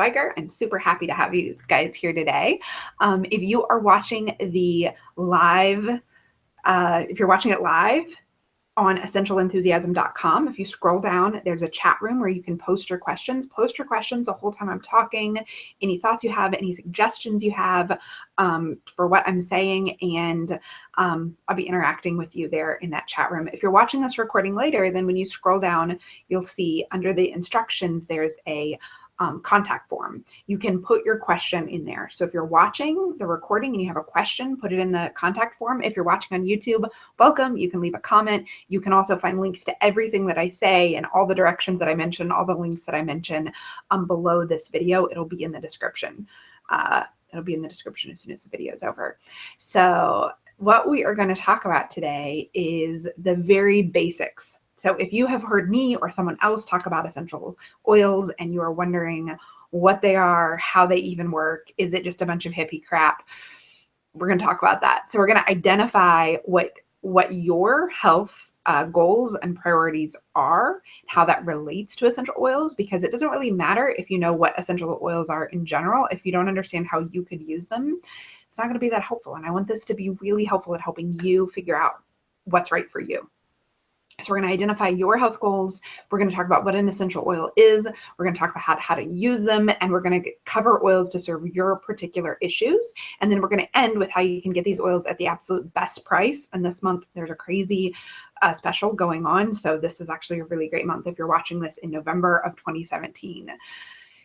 Spiker. I'm super happy to have you guys here today. If you are watching the live, if you're watching it live on essentialenthusiasm.com, if you scroll down, there's a chat room where you can post your questions. Post your questions the whole time I'm talking, any thoughts you have, any suggestions you have for what I'm saying, and I'll be interacting with you there in that chat room. If you're watching this recording later, then when you scroll down, you'll see under the instructions, there's a contact form. You can put your question in there. So if you're watching the recording and you have a question, put it in the contact form. If you're watching on YouTube, welcome. You can leave a comment. You can also find links to everything that I say and all the directions that I mention, all the links that I mention below this video. It'll be in the description. It'll be in the description as soon as the video is over. So what we are going to talk about today is the very basics. So if you have heard me or someone else talk about essential oils and you are wondering what they are, how they even work, is it just a bunch of hippie crap? We're going to talk about that. So we're going to identify what your health goals and priorities are, how that relates to essential oils, because it doesn't really matter if you know what essential oils are in general. If you don't understand how you could use them, it's not going to be that helpful. And I want this to be really helpful at helping you figure out what's right for you. So we're going to identify your health goals. We're going to talk about what an essential oil is. We're going to talk about how to use them, and we're going to cover oils to serve your particular issues. And then we're going to end with how you can get these oils at the absolute best price. And this month there's a crazy special going on. So this is actually a really great month if you're watching this in November of 2017.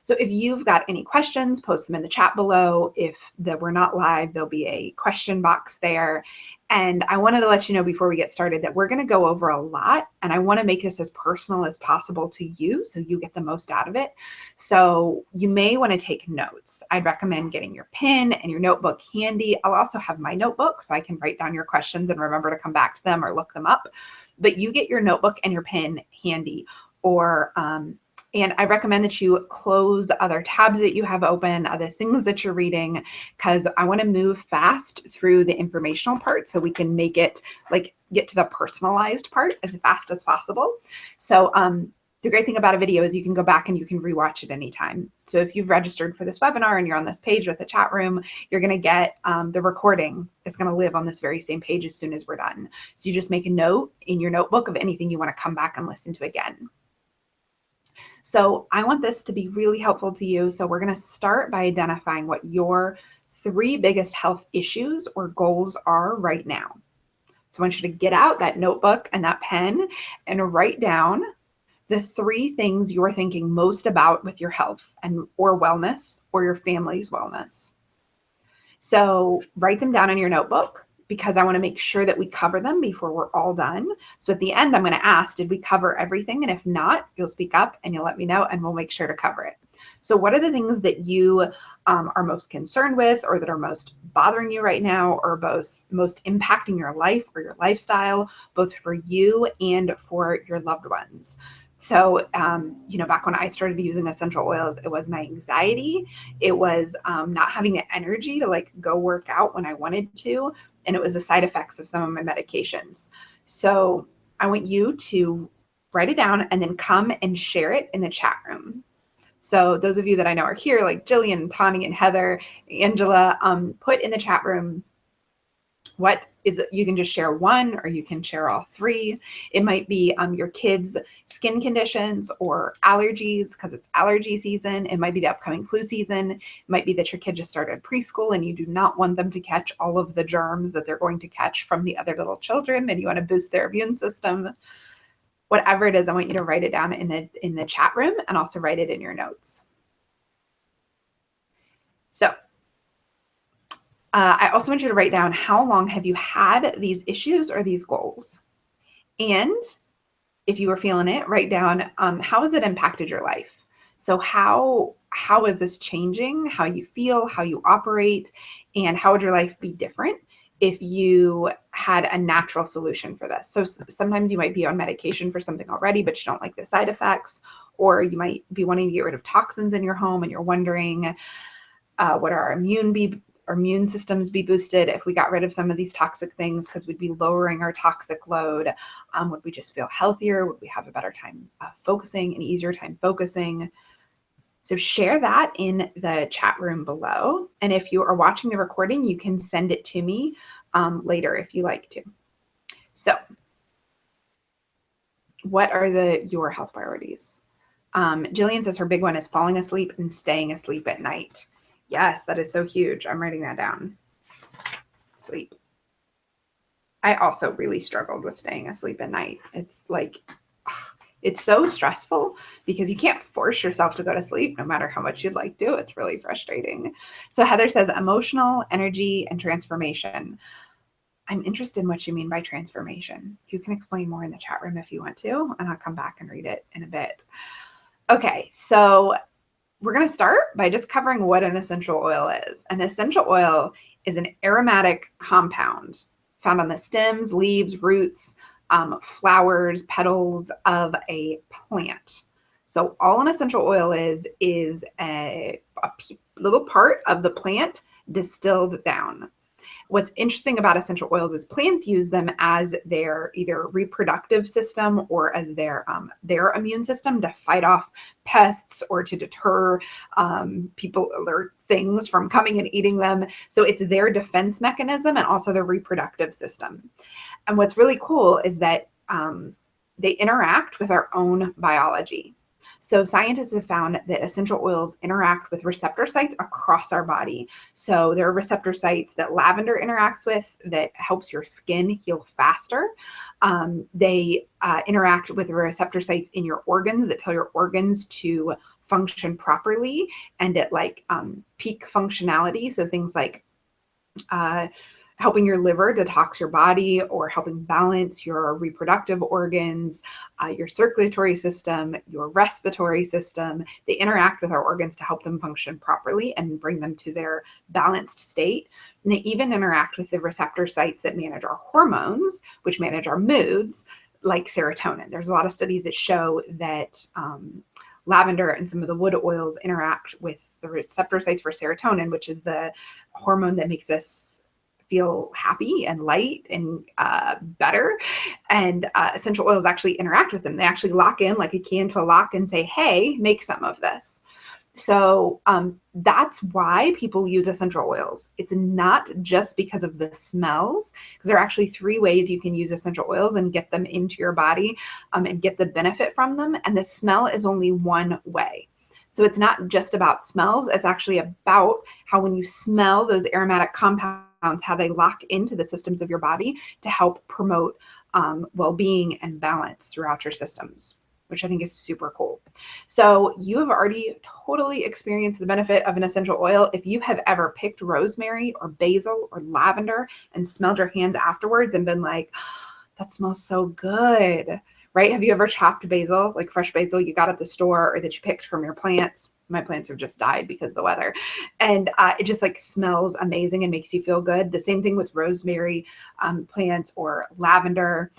So if you've got any questions, post them in the chat below. If we're not live, there'll be a question box there. And I wanted to let you know before we get started that we're going to go over a lot, and I want to make this as personal as possible to you so you get the most out of it. So you may want to take notes. I'd recommend getting your pen and your notebook handy. I'll also have my notebook so I can write down your questions and remember to come back to them or look them up. But you get your notebook and your pen handy, and I recommend that you close other tabs that you have open, other things that you're reading, because I want to move fast through the informational part so we can make it get to the personalized part as fast as possible. So the great thing about a video is you can go back and you can rewatch it anytime. So if you've registered for this webinar and you're on this page with the chat room, you're going to get the recording is going to live on this very same page as soon as we're done. So you just make a note in your notebook of anything you want to come back and listen to again. So I want this to be really helpful to you. So we're going to start by identifying what your 3 biggest health issues or goals are right now. So I want you to get out that notebook and that pen and write down the 3 things you're thinking most about with your health or wellness or your family's wellness. So write them down in your notebook, because I want to make sure that we cover them before we're all done. So at the end, I'm going to ask, did we cover everything? And if not, you'll speak up and you'll let me know and we'll make sure to cover it. So what are the things that you are most concerned with, or that are most bothering you right now, or most impacting your life or your lifestyle, both for you and for your loved ones? So, back when I started using essential oils, it was my anxiety. It was not having the energy to go work out when I wanted to. And it was the side effects of some of my medications. So I want you to write it down and then come and share it in the chat room. So those of you that I know are here, like Jillian, Tani, and Heather, Angela, put in the chat room what is it. You can just share 1 or you can share all 3. It might be your kids' skin conditions or allergies because it's allergy season. It might be the upcoming flu season. It might be that your kid just started preschool and you do not want them to catch all of the germs that they're going to catch from the other little children, and you want to boost their immune system. Whatever it is, I want you to write it down in the chat room and also write it in your notes. So I also want you to write down, how long have you had these issues or these goals? And if you were feeling it, write down, how has it impacted your life? So how is this changing how you feel, how you operate, and how would your life be different if you had a natural solution for this? So sometimes you might be on medication for something already, but you don't like the side effects, or you might be wanting to get rid of toxins in your home and you're wondering, would our immune systems be boosted if we got rid of some of these toxic things, because we'd be lowering our toxic load? Would we just feel healthier? Would we have a better time focusing, an easier time focusing? So share that in the chat room below. And if you are watching the recording, you can send it to me later if you like to. So what are your health priorities? Jillian says her big one is falling asleep and staying asleep at night. Yes, that is so huge. I'm writing that down. Sleep. I also really struggled with staying asleep at night. It's like, it's so stressful because you can't force yourself to go to sleep no matter how much you'd like to. It's really frustrating. So Heather says emotional, energy, and transformation. I'm interested in what you mean by transformation. You can explain more in the chat room if you want to, and I'll come back and read it in a bit. Okay, so we're going to start by just covering what an essential oil is. An essential oil is an aromatic compound found on the stems, leaves, roots, flowers, petals of a plant. So all an essential oil is a little part of the plant distilled down. What's interesting about essential oils is plants use them as their either reproductive system or as their immune system to fight off pests or to deter people or things from coming and eating them. So it's their defense mechanism and also their reproductive system. And what's really cool is that they interact with our own biology. So scientists have found that essential oils interact with receptor sites across our body. So there are receptor sites that lavender interacts with that helps your skin heal faster. They interact with receptor sites in your organs that tell your organs to function properly and at like peak functionality. So things like helping your liver detox your body or helping balance your reproductive organs, your circulatory system, your respiratory system. They interact with our organs to help them function properly and bring them to their balanced state. And they even interact with the receptor sites that manage our hormones, which manage our moods, like serotonin. There's a lot of studies that show that lavender and some of the wood oils interact with the receptor sites for serotonin, which is the hormone that makes us feel happy and light and better. And essential oils actually interact with them. They actually lock in like a key into a lock and say, hey, make some of this. So that's why people use essential oils. It's not just because of the smells, because there are actually 3 ways you can use essential oils and get them into your body and get the benefit from them. And the smell is only one way. So it's not just about smells. It's actually about how when you smell those aromatic compounds, how they lock into the systems of your body to help promote well-being and balance throughout your systems, which I think is super cool. So you have already totally experienced the benefit of an essential oil. If you have ever picked rosemary or basil or lavender and smelled your hands afterwards and been like, that smells so good, right? Have you ever chopped basil, like fresh basil you got at the store or that you picked from your plants? My plants have just died because of the weather. And it just like smells amazing and makes you feel good. The same thing with rosemary plants or lavender.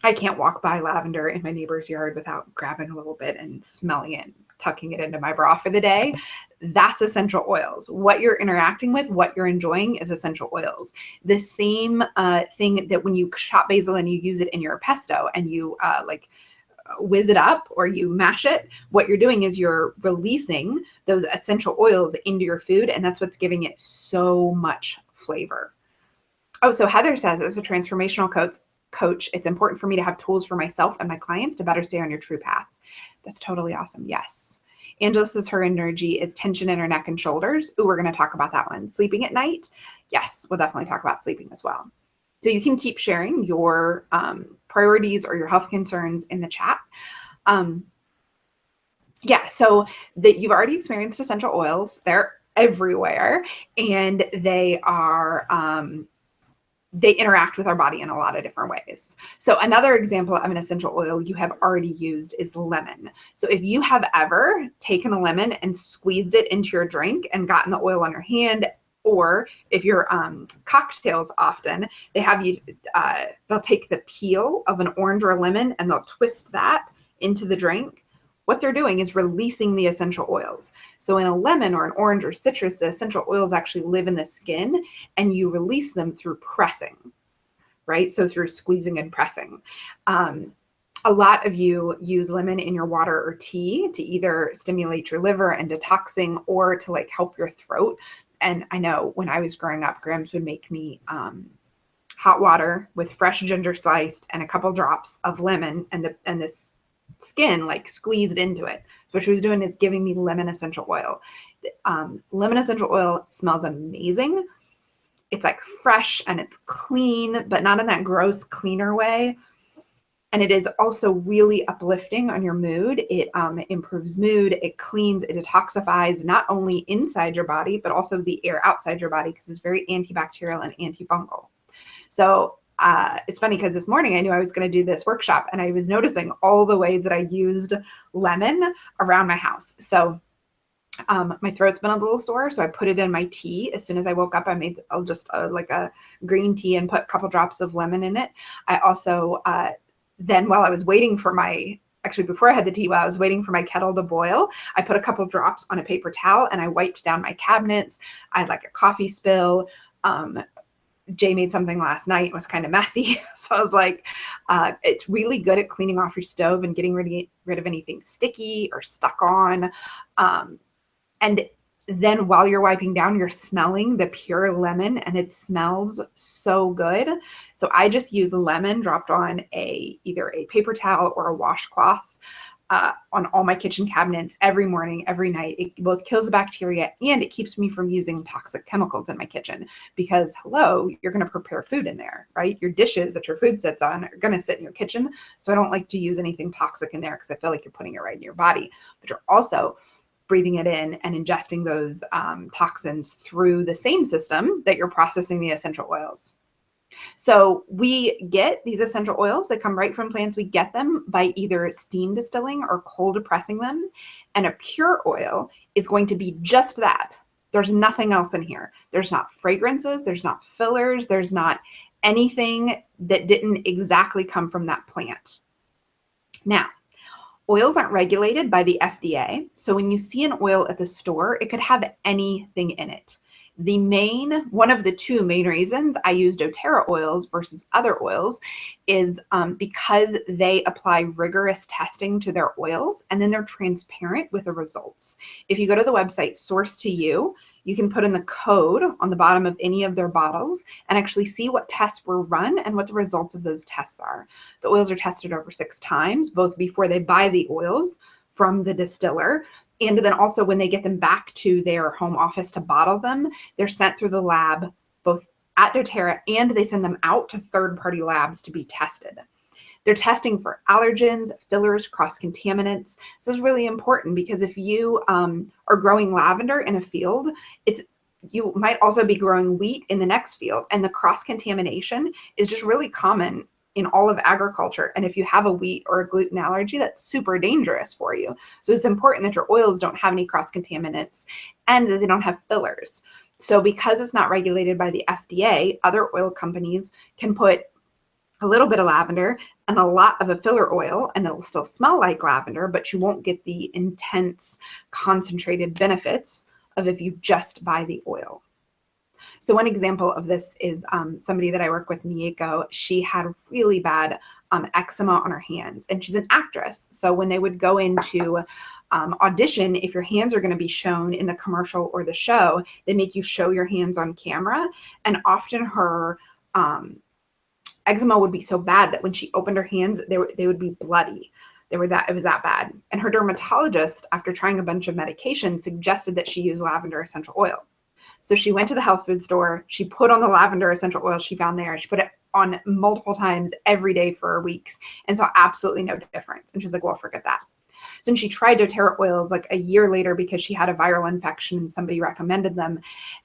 I can't walk by lavender in my neighbor's yard without grabbing a little bit and smelling it, tucking it into my bra for the day. That's essential oils. What you're interacting with, what you're enjoying is essential oils. The same thing that when you chop basil and you use it in your pesto and you whiz it up or you mash it, what you're doing is you're releasing those essential oils into your food, and that's what's giving it so much flavor. Oh, so Heather says, as a transformational coach, it's important for me to have tools for myself and my clients to better stay on your true path. That's totally awesome. Yes. Angela says her energy is tension in her neck and shoulders. Ooh, we're going to talk about that one. Sleeping at night. Yes, we'll definitely talk about sleeping as well. So you can keep sharing your priorities or your health concerns in the chat. Yeah, so that you've already experienced essential oils. They're everywhere, and they are they interact with our body in a lot of different ways. So another example of an essential oil you have already used is lemon. So if you have ever taken a lemon and squeezed it into your drink and gotten the oil on your hand, or if you're cocktails often, they have you, they'll take the peel of an orange or a lemon and they'll twist that into the drink. What they're doing is releasing the essential oils. So in a lemon or an orange or citrus, the essential oils actually live in the skin and you release them through pressing, right? So through squeezing and pressing. A lot of you use lemon in your water or tea to either stimulate your liver and detoxing, or to like help your throat. And I know when I was growing up, Grams would make me hot water with fresh ginger sliced and a couple drops of lemon, and this skin like squeezed into it. So what she was doing is giving me lemon essential oil. Lemon essential oil smells amazing. It's like fresh and it's clean, but not in that gross cleaner way. And it is also really uplifting on your mood. It improves mood, it cleans, it detoxifies not only inside your body, but also the air outside your body, because it's very antibacterial and antifungal. So it's funny because this morning I knew I was going to do this workshop, and I was noticing all the ways that I used lemon around my house. So my throat's been a little sore, so I put it in my tea. As soon as I woke up, I made just like a green tea and put a couple drops of lemon in it. I also then, while I was waiting for before I had the tea, while I was waiting for my kettle to boil, I put a couple drops on a paper towel and I wiped down my cabinets. I had like a coffee spill. Jay made something last night. It was kind of messy. So I was like, it's really good at cleaning off your stove and getting rid of anything sticky or stuck on. And then while you're wiping down, you're smelling the pure lemon, and it smells so good. So I just use lemon dropped on either a paper towel or a washcloth on all my kitchen cabinets every morning, every night. It both kills the bacteria and it keeps me from using toxic chemicals in my kitchen, because hello, you're going to prepare food in there, right? Your dishes that your food sits on are going to sit in your kitchen. So I don't like to use anything toxic in there, because I feel like you're putting it right in your body, but you're also breathing it in and ingesting those toxins through the same system that you're processing the essential oils. So we get these essential oils that come right from plants. We get them by either steam distilling or cold pressing them. And a pure oil is going to be just that. There's nothing else in here. There's not fragrances. There's not fillers. There's not anything that didn't exactly come from that plant. Now, oils aren't regulated by the FDA. So when you see an oil at the store, it could have anything in it. One of the two main reasons I use doTERRA oils versus other oils is because they apply rigorous testing to their oils, and then they're transparent with the results. If you go to the website Source to You, you can put in the code on the bottom of any of their bottles and actually see what tests were run and what the results of those tests are. The oils are tested over 6 times, both before they buy the oils from the distiller, and then also when they get them back to their home office to bottle them, they're sent through the lab, both at doTERRA, and they send them out to third-party labs to be tested. They're testing for allergens, fillers, cross-contaminants. This is really important, because if you are growing lavender in a field, you might also be growing wheat in the next field, and the cross-contamination is just really common in all of agriculture. And if you have a wheat or a gluten allergy, that's super dangerous for you. So it's important that your oils don't have any cross-contaminants and that they don't have fillers. So because it's not regulated by the FDA, other oil companies can put a little bit of lavender and a lot of a filler oil, and it'll still smell like lavender, but you won't get the intense concentrated benefits of if you just buy the oil. So one example of this is somebody that I work with, Mieko. She had really bad eczema on her hands, and she's an actress. So when they would go into audition, if your hands are going to be shown in the commercial or the show, they make you show your hands on camera. And often her eczema would be so bad that when she opened her hands, they would be bloody. It was that bad. And her dermatologist, after trying a bunch of medications, suggested that she use lavender essential oil. So she went to the health food store. She put on the lavender essential oil she found there. She put it on multiple times every day for weeks and saw absolutely no difference. And she's like, well, forget that. So then she tried doTERRA oils like a year later, because she had a viral infection and somebody recommended them.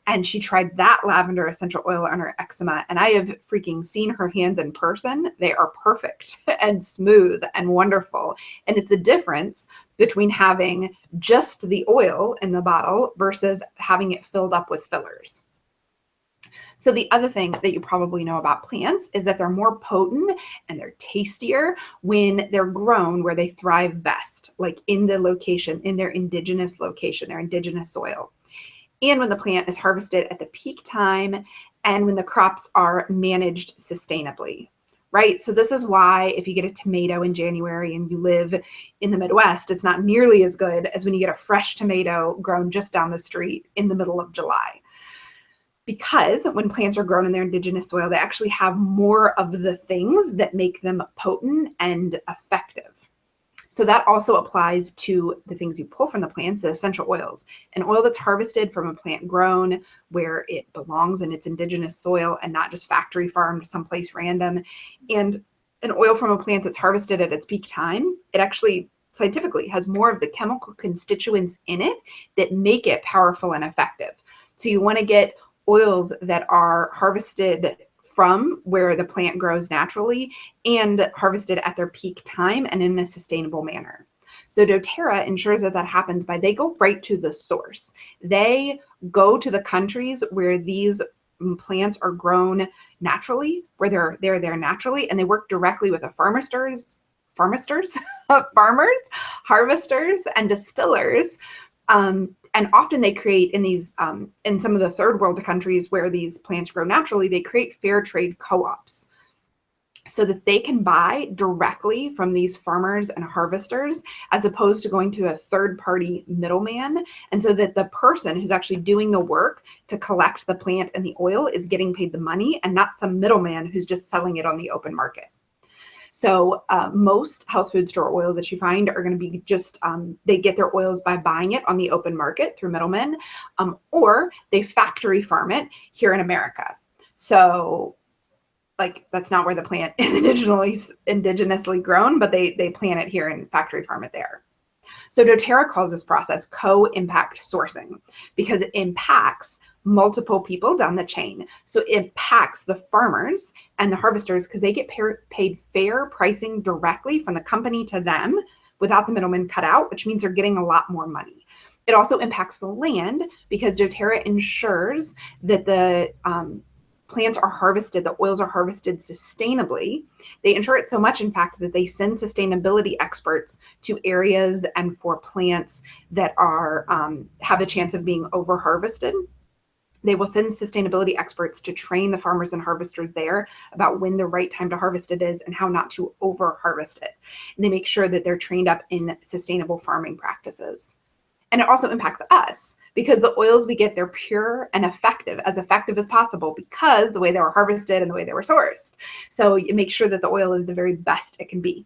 And she tried that lavender essential oil on her eczema. And I have freaking seen her hands in person. They are perfect and smooth and wonderful. And it's the difference between having just the oil in the bottle versus having it filled up with fillers. So the other thing that you probably know about plants is that they're more potent and they're tastier when they're grown where they thrive best, like in the location, in their indigenous location, their indigenous soil. And when the plant is harvested at the peak time and when the crops are managed sustainably. right? So this is why if you get a tomato in January and you live in the Midwest, it's not nearly as good as when you get a fresh tomato grown just down the street in the middle of July. Because when plants are grown in their indigenous soil, they actually have more of the things that make them potent and effective. So that also applies to the things you pull from the plants, the essential oils. An oil that's harvested from a plant grown where it belongs in its indigenous soil and not just factory farmed someplace random. And an oil from a plant that's harvested at its peak time, it actually scientifically has more of the chemical constituents in it that make it powerful and effective. So you want to get oils that are harvested from where the plant grows naturally and harvested at their peak time and in a sustainable manner. So doTERRA ensures that that happens by they go right to the source. They go to the countries where these plants are grown naturally, where they're there naturally, and they work directly with the farmers, harvesters, and distillers. And often they create in these, in some of the third world countries where these plants grow naturally, they create fair trade co-ops so that they can buy directly from these farmers and harvesters as opposed to going to a third party middleman. And so that the person who's actually doing the work to collect the plant and the oil is getting paid the money and not some middleman who's just selling it on the open market. So most health food store oils that you find are going to be just, they get their oils by buying it on the open market through middlemen, or they factory farm it here in America. So like that's not where the plant is indigenously grown, but they plant it here and factory farm it there. So doTERRA calls this process co-impact sourcing because it impacts multiple people down the chain. So it impacts the farmers and the harvesters because they get paid fair pricing directly from the company to them without the middleman cut out, which means they're getting a lot more money. It also impacts the land because doTERRA ensures that the plants are harvested, the oils are harvested sustainably. They ensure it so much, in fact, that they send sustainability experts to areas and for plants that are have a chance of being over harvested. They will send sustainability experts to train the farmers and harvesters there about when the right time to harvest it is and how not to over harvest it. And they make sure that they're trained up in sustainable farming practices. And it also impacts us because the oils we get, they're pure and effective as possible because the way they were harvested and the way they were sourced. So you make sure that the oil is the very best it can be.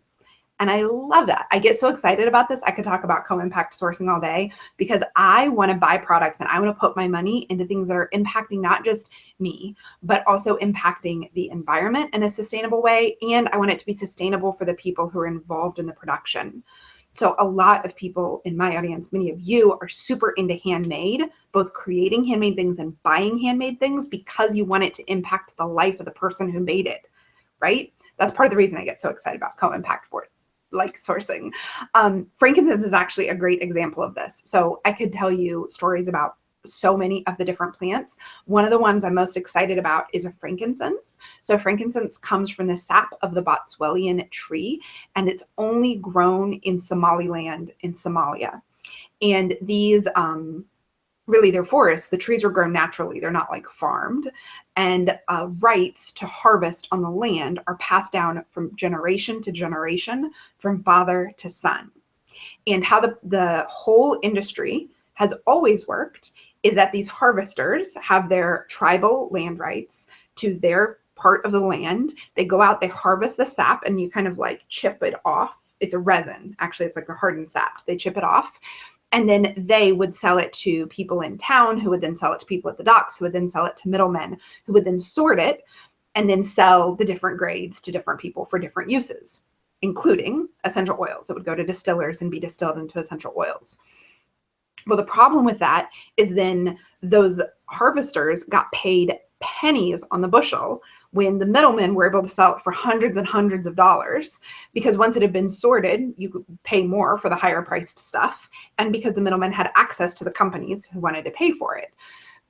And I love that. I get so excited about this. I could talk about co-impact sourcing all day because I want to buy products and I want to put my money into things that are impacting not just me, but also impacting the environment in a sustainable way. And I want it to be sustainable for the people who are involved in the production. So a lot of people in my audience, many of you are super into handmade, both creating handmade things and buying handmade things because you want it to impact the life of the person who made it, right? That's part of the reason I get so excited about co-impact sourcing. Frankincense is actually a great example of this. So I could tell you stories about so many of the different plants. One of the ones I'm most excited about is a frankincense. So frankincense comes from the sap of the Boswellian tree, and it's only grown in Somaliland in Somalia. And these really they're forests. The trees are grown naturally. They're not like farmed. And rights to harvest on the land are passed down from generation to generation, from father to son. And how the whole industry has always worked is that these harvesters have their tribal land rights to their part of the land. They go out, they harvest the sap, and you kind of like chip it off. It's a resin. Actually, it's like the hardened sap. They chip it off. And then they would sell it to people in town who would then sell it to people at the docks, who would then sell it to middlemen, who would then sort it and then sell the different grades to different people for different uses, including essential oils that would go to distillers and be distilled into essential oils. Well, the problem with that is then those harvesters got paid pennies on the bushel when the middlemen were able to sell it for hundreds and hundreds of dollars, because once it had been sorted, you could pay more for the higher priced stuff, and because the middlemen had access to the companies who wanted to pay for it.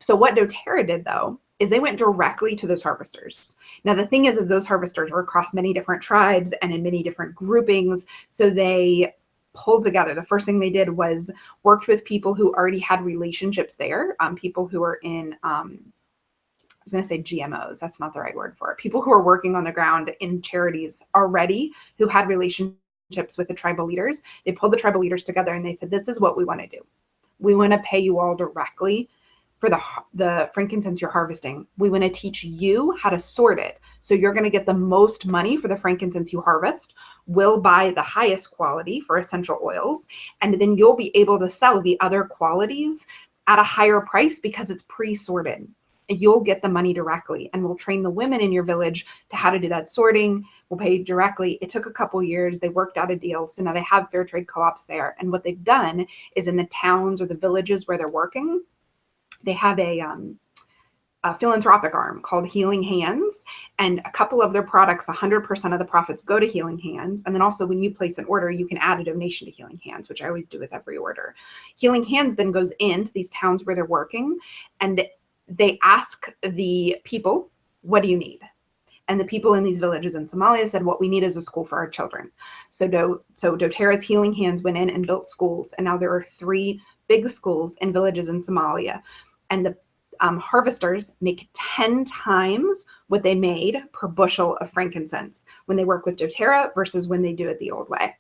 So what doTERRA did, though, is they went directly to those harvesters. Now, the thing is those harvesters were across many different tribes and in many different groupings, so they pulled together. The first thing they did was worked with people who already had relationships there, people who are in was going to say GMOs. That's not the right word for it. People who are working on the ground in charities already, who had relationships with the tribal leaders. They pulled the tribal leaders together and they said, this is what we want to do. We want to pay you all directly for the frankincense you're harvesting. We want to teach you how to sort it. So you're going to get the most money for the frankincense you harvest. We'll buy the highest quality for essential oils. And then you'll be able to sell the other qualities at a higher price because it's pre-sorted. You'll get the money directly, and we'll train the women in your village to how to do that sorting. We'll pay you directly. It took a couple years. They worked out a deal. So now they have fair trade co-ops there. And what they've done is in the towns or the villages where they're working, they have a philanthropic arm called Healing Hands, and a couple of their products, 100% of the profits go to Healing Hands. And then also when you place an order, you can add a donation to Healing Hands, which I always do with every order. Healing Hands then goes into these towns where they're working, and they ask the people, what do you need? And the people in these villages in Somalia said, what we need is a school for our children. So doTERRA's Healing Hands went in and built schools. And now there are 3 big schools in villages in Somalia. And the harvesters make 10 times what they made per bushel of frankincense when they work with doTERRA versus when they do it the old way.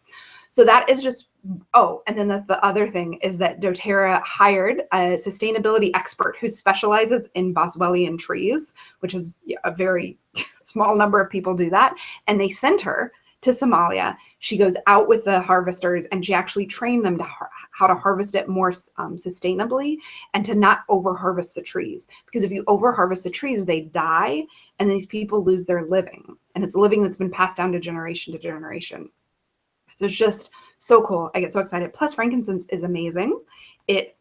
So that is just, and then the other thing is that doTERRA hired a sustainability expert who specializes in Boswellian trees, which is a very small number of people do that. And they sent her to Somalia. She goes out with the harvesters and she actually trained them to how to harvest it more sustainably and to not over harvest the trees. Because if you over harvest the trees, they die and these people lose their living. And it's a living that's been passed down to generation. So it's just so cool. I get so excited. Plus frankincense is amazing. It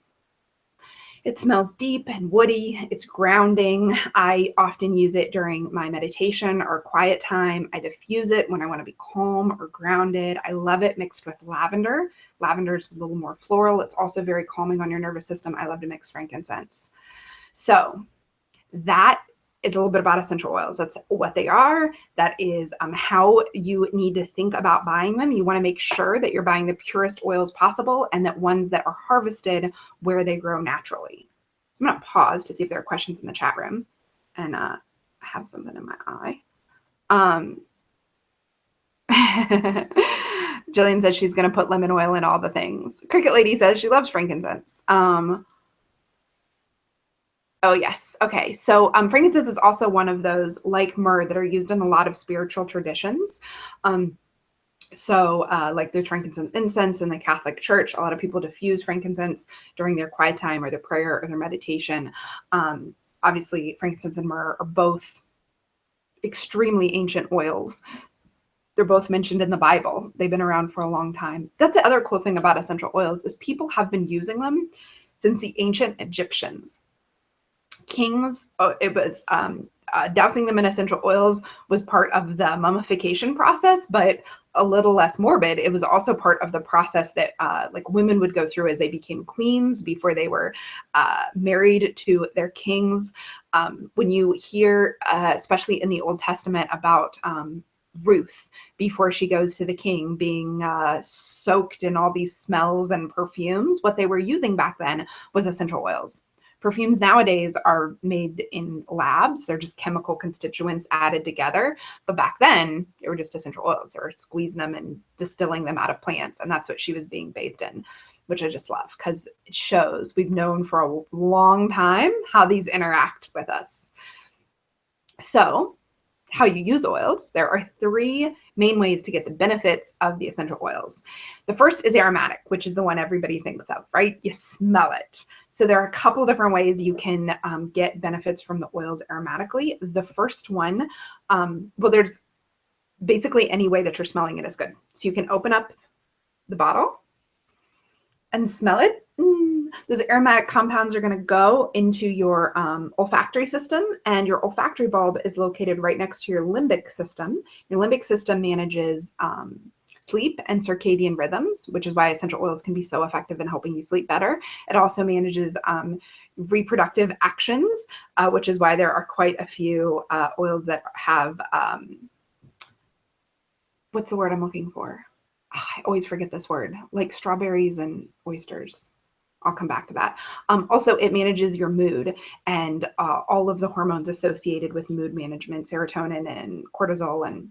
smells deep and woody. It's grounding. I often use it during my meditation or quiet time. I diffuse it when I want to be calm or grounded. I love it mixed with lavender. Lavender is a little more floral. It's also very calming on your nervous system. I love to mix frankincense. So that is a little bit about essential oils. That's what they are. That is how you need to think about buying them. You want to make sure that you're buying the purest oils possible and that ones that are harvested where they grow naturally. So I'm going to pause to see if there are questions in the chat room. And I have something in my eye. Jillian says she's going to put lemon oil in all the things. Cricket Lady says she loves frankincense. Oh, yes. Okay. So frankincense is also one of those, like myrrh, that are used in a lot of spiritual traditions. Like the frankincense incense in the Catholic Church, a lot of people diffuse frankincense during their quiet time or their prayer or their meditation. Obviously, frankincense and myrrh are both extremely ancient oils. They're both mentioned in the Bible. They've been around for a long time. That's the other cool thing about essential oils is people have been using them since the ancient Egyptians. Kings, dousing them in essential oils was part of the mummification process, but a little less morbid. It was also part of the process that like women would go through as they became queens before they were married to their kings. When you hear, especially in the Old Testament, about Ruth before she goes to the king being soaked in all these smells and perfumes, what they were using back then was essential oils. Perfumes nowadays are made in labs. They're just chemical constituents added together. But back then, they were just essential oils. They were squeezing them and distilling them out of plants. And that's what she was being bathed in, which I just love because it shows we've known for a long time how these interact with us. So how you use oils, there are 3 main ways to get the benefits of the essential oils. The first is aromatic, which is the one everybody thinks of, right? You smell it. So there are a couple different ways you can get benefits from the oils aromatically. The first one, there's basically any way that you're smelling it is good. So you can open up the bottle and smell it. Those aromatic compounds are going to go into your olfactory system, and your olfactory bulb is located right next to your limbic system. Your limbic system manages sleep and circadian rhythms, which is why essential oils can be so effective in helping you sleep better. It also manages reproductive actions, which is why there are quite a few oils that have, what's the word I'm looking for? I always forget this word, like strawberries and oysters. I'll come back to that. Also, it manages your mood and all of the hormones associated with mood management, serotonin and cortisol and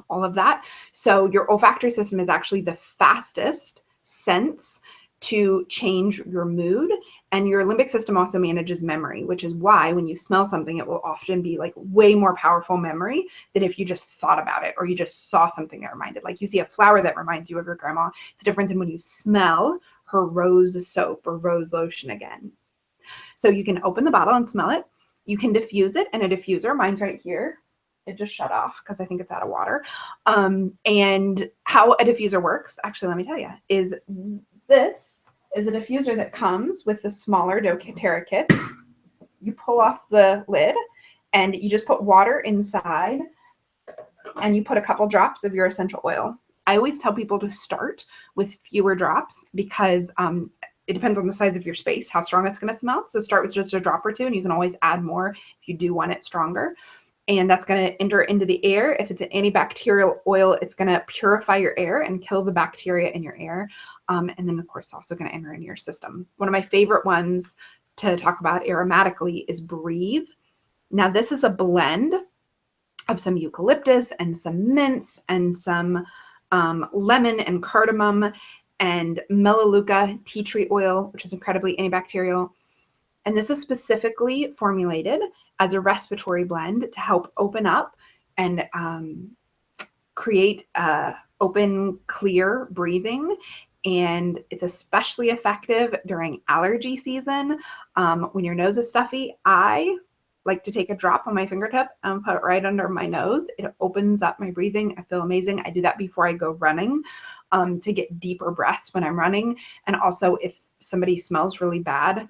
all of that. So your olfactory system is actually the fastest sense to change your mood. And your limbic system also manages memory, which is why when you smell something, it will often be like way more powerful memory than if you just thought about it or you just saw something that reminded. Like you see a flower that reminds you of your grandma. It's different than when you smell her rose soap or rose lotion again. So you can open the bottle and smell it. You can diffuse it in a diffuser. Mine's right here. It just shut off because I think it's out of water. And how a diffuser works, actually, let me tell you, is this is a diffuser that comes with the smaller doTERRA kit. You pull off the lid and you just put water inside and you put a couple drops of your essential oil. I always tell people to start with fewer drops because it depends on the size of your space, how strong it's going to smell. So start with just a drop or two, and you can always add more if you do want it stronger. And that's going to enter into the air. If it's an antibacterial oil, it's going to purify your air and kill the bacteria in your air. And then, of course, also going to enter into your system. One of my favorite ones to talk about aromatically is Breathe. Now, this is a blend of some eucalyptus and some mints and some lemon and cardamom and melaleuca tea tree oil, which is incredibly antibacterial. And this is specifically formulated as a respiratory blend to help open up and create open, clear breathing. And it's especially effective during allergy season. When your nose is stuffy, I like to take a drop on my fingertip and put it right under my nose. It opens up my breathing. I feel amazing. I do that before I go running to get deeper breaths when I'm running. And also if somebody smells really bad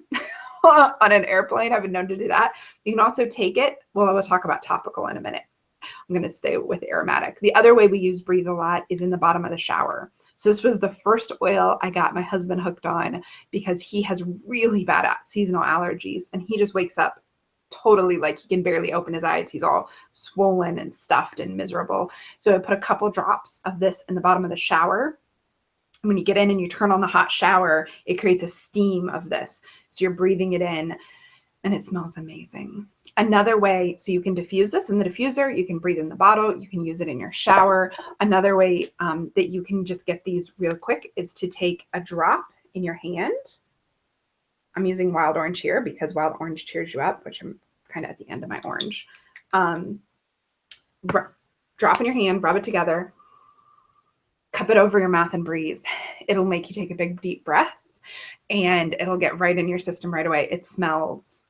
on an airplane, I've been known to do that. You can also take it. Well, I will talk about topical in a minute. I'm going to stay with aromatic. The other way we use Breathe a lot is in the bottom of the shower. So this was the first oil I got my husband hooked on because he has really bad seasonal allergies and he just wakes up totally like he can barely open his eyes. He's all swollen and stuffed and miserable. So I put a couple drops of this in the bottom of the shower. When you get in and you turn on the hot shower, it creates a steam of this. So you're breathing it in and it smells amazing. Another way, so you can diffuse this in the diffuser, you can breathe in the bottle, you can use it in your shower. Another way that you can just get these real quick is to take a drop in your hand. I'm using wild orange here because wild orange cheers you up, which I'm kind of at the end of my orange. Drop in your hand, rub it together, cup it over your mouth and breathe. It'll make you take a big deep breath and it'll get right in your system right away. It smells,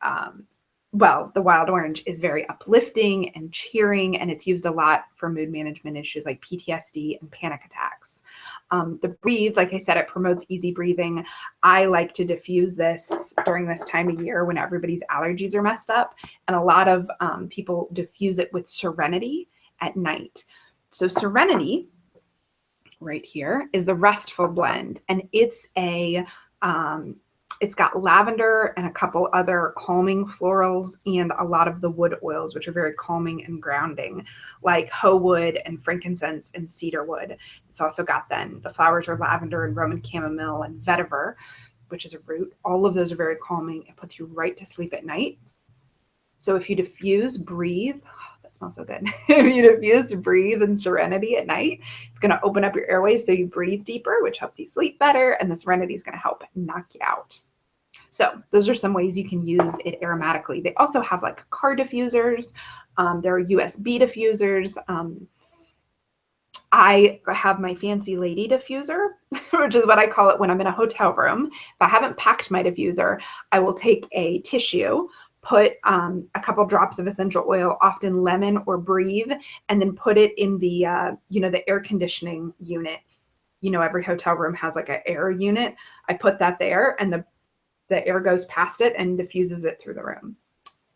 well, the wild orange is very uplifting and cheering, and it's used a lot for mood management issues like PTSD and panic attacks. The Breathe, like I said, it promotes easy breathing. I like to diffuse this during this time of year when everybody's allergies are messed up, and a lot of people diffuse it with Serenity at night. So Serenity right here is the restful blend, and it's got lavender and a couple other calming florals and a lot of the wood oils, which are very calming and grounding, like hoe wood and frankincense and cedar wood. It's also got then the flowers are lavender and Roman chamomile and vetiver, which is a root. All of those are very calming. It puts you right to sleep at night. So if you diffuse Breathe, that smells so good. If you diffuse Breathe and Serenity at night, it's going to open up your airways so you breathe deeper, which helps you sleep better. And the Serenity is going to help knock you out. So those are some ways you can use it aromatically. They also have like car diffusers. There are USB diffusers. I have my fancy lady diffuser, which is what I call it when I'm in a hotel room. If I haven't packed my diffuser, I will take a tissue, put a couple drops of essential oil, often lemon or Breathe, and then put it in the, the air conditioning unit. Every hotel room has like an air unit. I put that there and the air goes past it and diffuses it through the room.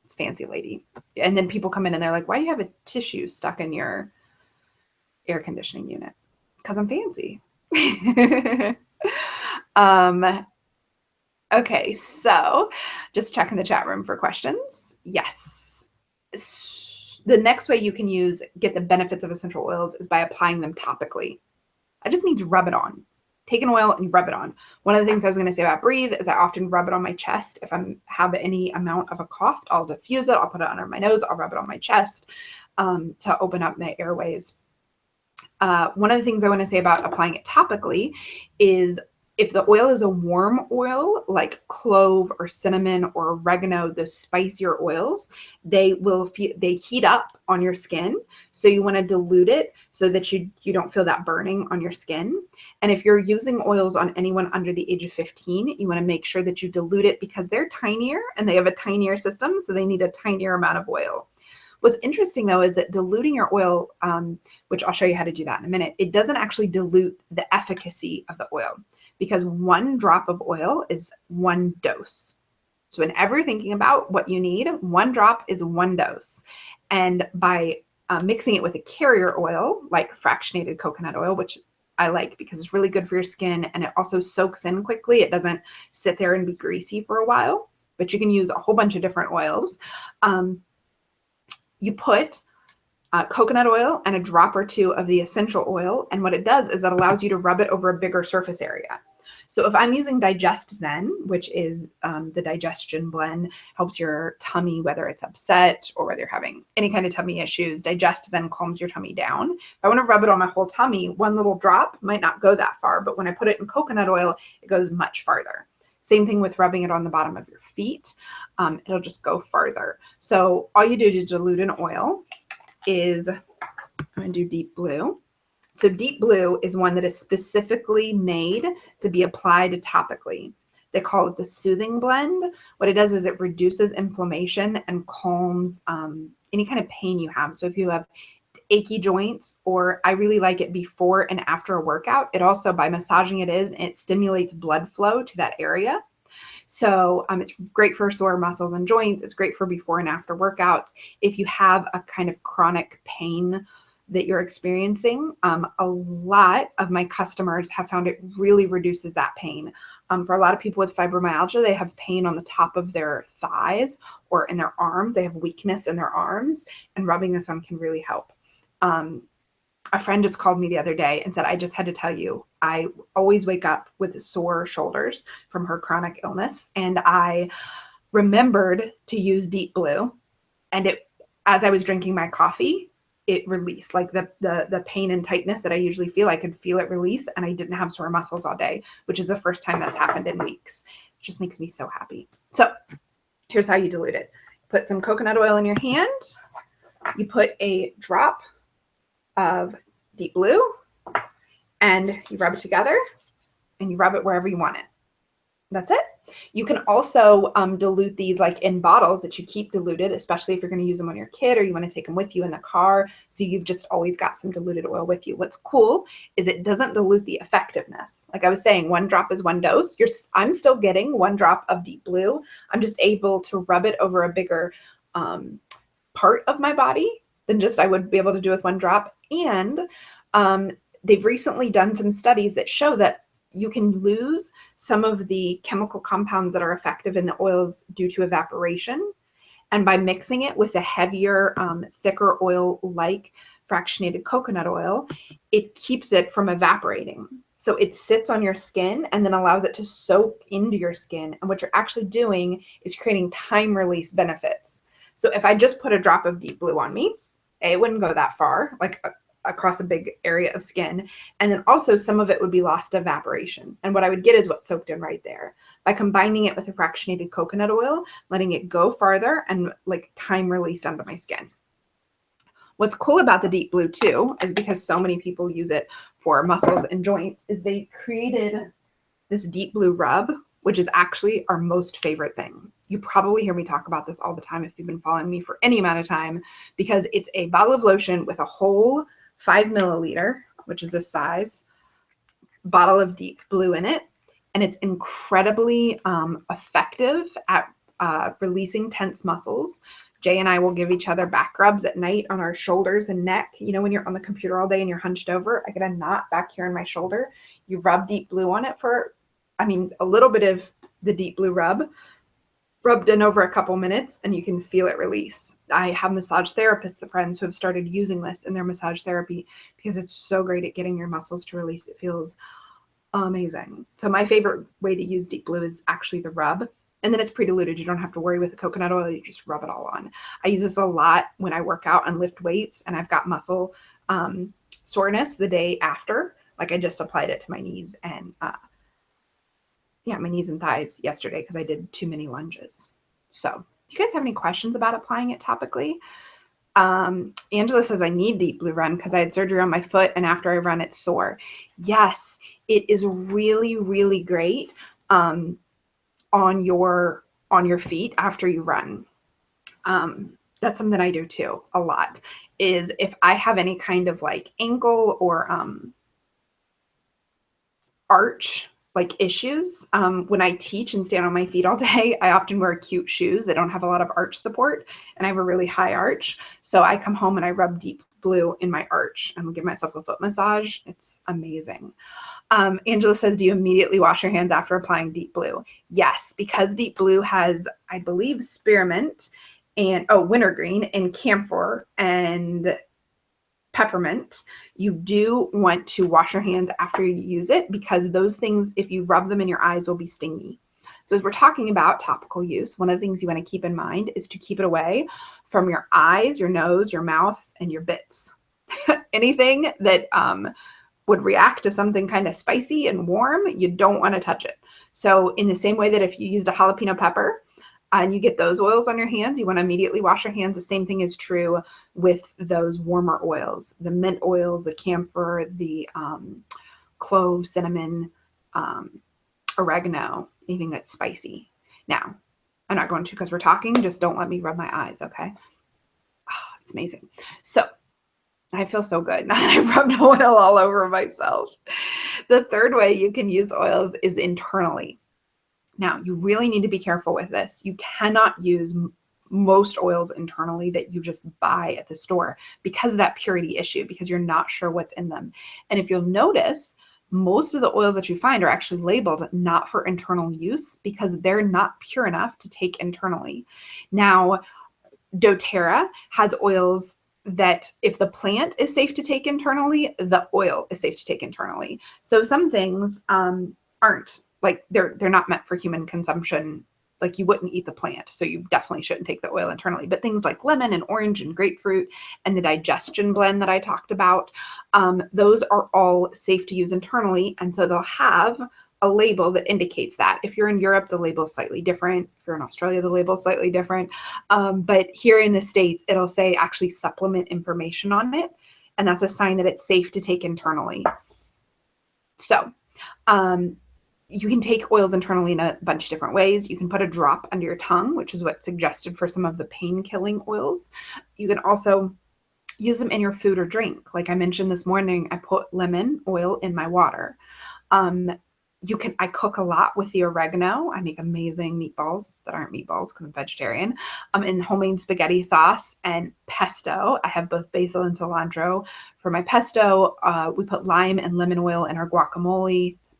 It's fancy lady. And then people come in and they're like, why do you have a tissue stuck in your air conditioning unit? Because I'm fancy. Okay, so just checking the chat room for questions. Yes. The next way you can get the benefits of essential oils is by applying them topically. I just need to rub it on. take an oil and you rub it on. One of the things I was going to say about Breathe is I often rub it on my chest. If I have any amount of a cough, I'll diffuse it. I'll put it under my nose. I'll rub it on my chest to open up my airways. One of the things I want to say about applying it topically is if the oil is a warm oil like clove or cinnamon or oregano, those spicier oils, they heat up on your skin. So you want to dilute it so that you don't feel that burning on your skin. And if you're using oils on anyone under the age of 15, you want to make sure that you dilute it because they're tinier and they have a tinier system, so they need a tinier amount of oil. What's interesting, though, is that diluting your oil, which I'll show you how to do that in a minute, it doesn't actually dilute the efficacy of the oil because 1 drop of oil is 1 dose. So whenever you're thinking about what you need, 1 drop is 1 dose. And by mixing it with a carrier oil, like fractionated coconut oil, which I like because it's really good for your skin and it also soaks in quickly. It doesn't sit there and be greasy for a while, but you can use a whole bunch of different oils. You put coconut oil and a drop or 2 of the essential oil. And what it does is it allows you to rub it over a bigger surface area. So if I'm using Digest Zen, which is the digestion blend, helps your tummy, whether it's upset or whether you're having any kind of tummy issues, Digest Zen calms your tummy down. If I want to rub it on my whole tummy, 1 little drop might not go that far, but when I put it in coconut oil, it goes much farther. Same thing with rubbing it on the bottom of your feet. It'll just go farther. So all you do to dilute an oil is, I'm going to do Deep Blue. So Deep Blue is one that is specifically made to be applied topically. They call it the soothing blend. What it does is it reduces inflammation and calms any kind of pain you have. So if you have achy joints, or I really like it before and after a workout. It also, by massaging it in, it stimulates blood flow to that area. So it's great for sore muscles and joints. It's great for before and after workouts. If you have a kind of chronic pain that you're experiencing, a lot of my customers have found it really reduces that pain. For a lot of people with fibromyalgia, they have pain on the top of their thighs or in their arms. They have weakness in their arms, and rubbing this on can really help. A friend just called me the other day and said, I just had to tell you, I always wake up with sore shoulders from her chronic illness. And I remembered to use Deep Blue. And as I was drinking my coffee, it released, like the pain and tightness that I usually feel. I could feel it release, and I didn't have sore muscles all day, which is the first time that's happened in weeks. It just makes me so happy. So here's how you dilute it. Put some coconut oil in your hand. You put a drop of Deep Blue and you rub it together, and you rub it wherever you want it. That's it. You can also dilute these like in bottles that you keep diluted, especially if you're going to use them on your kid or you want to take them with you in the car. So you've just always got some diluted oil with you. What's cool is it doesn't dilute the effectiveness. Like I was saying, 1 drop is 1 dose. I'm still getting 1 drop of Deep Blue. I'm just able to rub it over a bigger part of my body than just I would be able to do with 1 drop. And they've recently done some studies that show that you can lose some of the chemical compounds that are effective in the oils due to evaporation. And by mixing it with a heavier, thicker oil like fractionated coconut oil, it keeps it from evaporating. So it sits on your skin and then allows it to soak into your skin. And what you're actually doing is creating time release benefits. So if I just put a drop of Deep Blue on me, it wouldn't go that far, like across a big area of skin. And then also some of it would be lost to evaporation. And what I would get is what's soaked in right there. By combining it with a fractionated coconut oil, letting it go farther and like time release under my skin. What's cool about the Deep Blue too, is because so many people use it for muscles and joints, is they created this Deep Blue rub, which is actually our most favorite thing. You probably hear me talk about this all the time if you've been following me for any amount of time, because it's a bottle of lotion with a whole 5 milliliter, which is this size, bottle of Deep Blue in it. And it's incredibly effective at releasing tense muscles. Jay and I will give each other back rubs at night on our shoulders and neck. You know, when you're on the computer all day and you're hunched over, I get a knot back here in my shoulder. You rub Deep Blue on it for, a little bit of the Deep Blue rub, rubbed in over a couple minutes, and you can feel it release. I have massage therapists, friends who have started using this in their massage therapy because it's so great at getting your muscles to release. It feels Amazing. So my favorite way to use Deep Blue is actually the rub. And then it's pre-diluted. You don't have to worry with the coconut oil. You just rub it all on. I use this a lot when I work out and lift weights and I've got muscle soreness the day after. Like I just applied it to my knees and my knees and thighs yesterday because I did too many lunges. So do you guys have any questions about applying it topically? Angela says, I need Deep Blue Run because I had surgery on my foot and after I run, it's sore. Yes, it is really, really great on your feet after you run. That's something I do too a lot, is if I have any kind of like ankle or arch like issues, when I teach and stand on my feet all day, I often wear cute shoes that don't have a lot of arch support and I have a really high arch. So I come home and I rub Deep Blue in my arch and give myself a foot massage. It's amazing. Angela says, do you immediately wash your hands after applying Deep Blue? Yes, because Deep Blue has, I believe, spearmint and wintergreen and camphor and peppermint. You do want to wash your hands after you use it because those things, if you rub them in your eyes, will be stingy. So as we're talking about topical use, one of the things you want to keep in mind is to keep it away from your eyes, your nose, your mouth, and your bits. Anything that would react to something kind of spicy and warm, you don't want to touch it. So in the same way that if you used a jalapeno pepper and you get those oils on your hands, you want to immediately wash your hands. The same thing is true with those warmer oils, the mint oils, the camphor, the clove, cinnamon, oregano, anything that's spicy. Now, I'm not going to because we're talking, just don't let me rub my eyes, okay? Oh, it's amazing. So I feel so good now that I've rubbed oil all over myself. The third way you can use oils is internally. Now, you really need to be careful with this. You cannot use most oils internally that you just buy at the store because of that purity issue, because you're not sure what's in them. And if you'll notice, most of the oils that you find are actually labeled not for internal use because they're not pure enough to take internally. Now, doTERRA has oils that if the plant is safe to take internally, the oil is safe to take internally. So some things aren't, like they're not meant for human consumption. Like you wouldn't eat the plant, so you definitely shouldn't take the oil internally. But things like lemon and orange and grapefruit and the digestion blend that I talked about, those are all safe to use internally. And so they'll have a label that indicates that. If you're in Europe, the label is slightly different. If you're in Australia, the label is slightly different. But here in the States, it'll say actually supplement information on it. And that's a sign that it's safe to take internally. So you can take oils internally in a bunch of different ways. You can put a drop under your tongue, which is what's suggested for some of the pain-killing oils. You can also use them in your food or drink. Like I mentioned this morning, I put lemon oil in my water. I cook a lot with the oregano. I make amazing meatballs that aren't meatballs because I'm vegetarian. In homemade spaghetti sauce and pesto. I have both basil and cilantro. For my pesto, we put lime and lemon oil in our guacamole. It's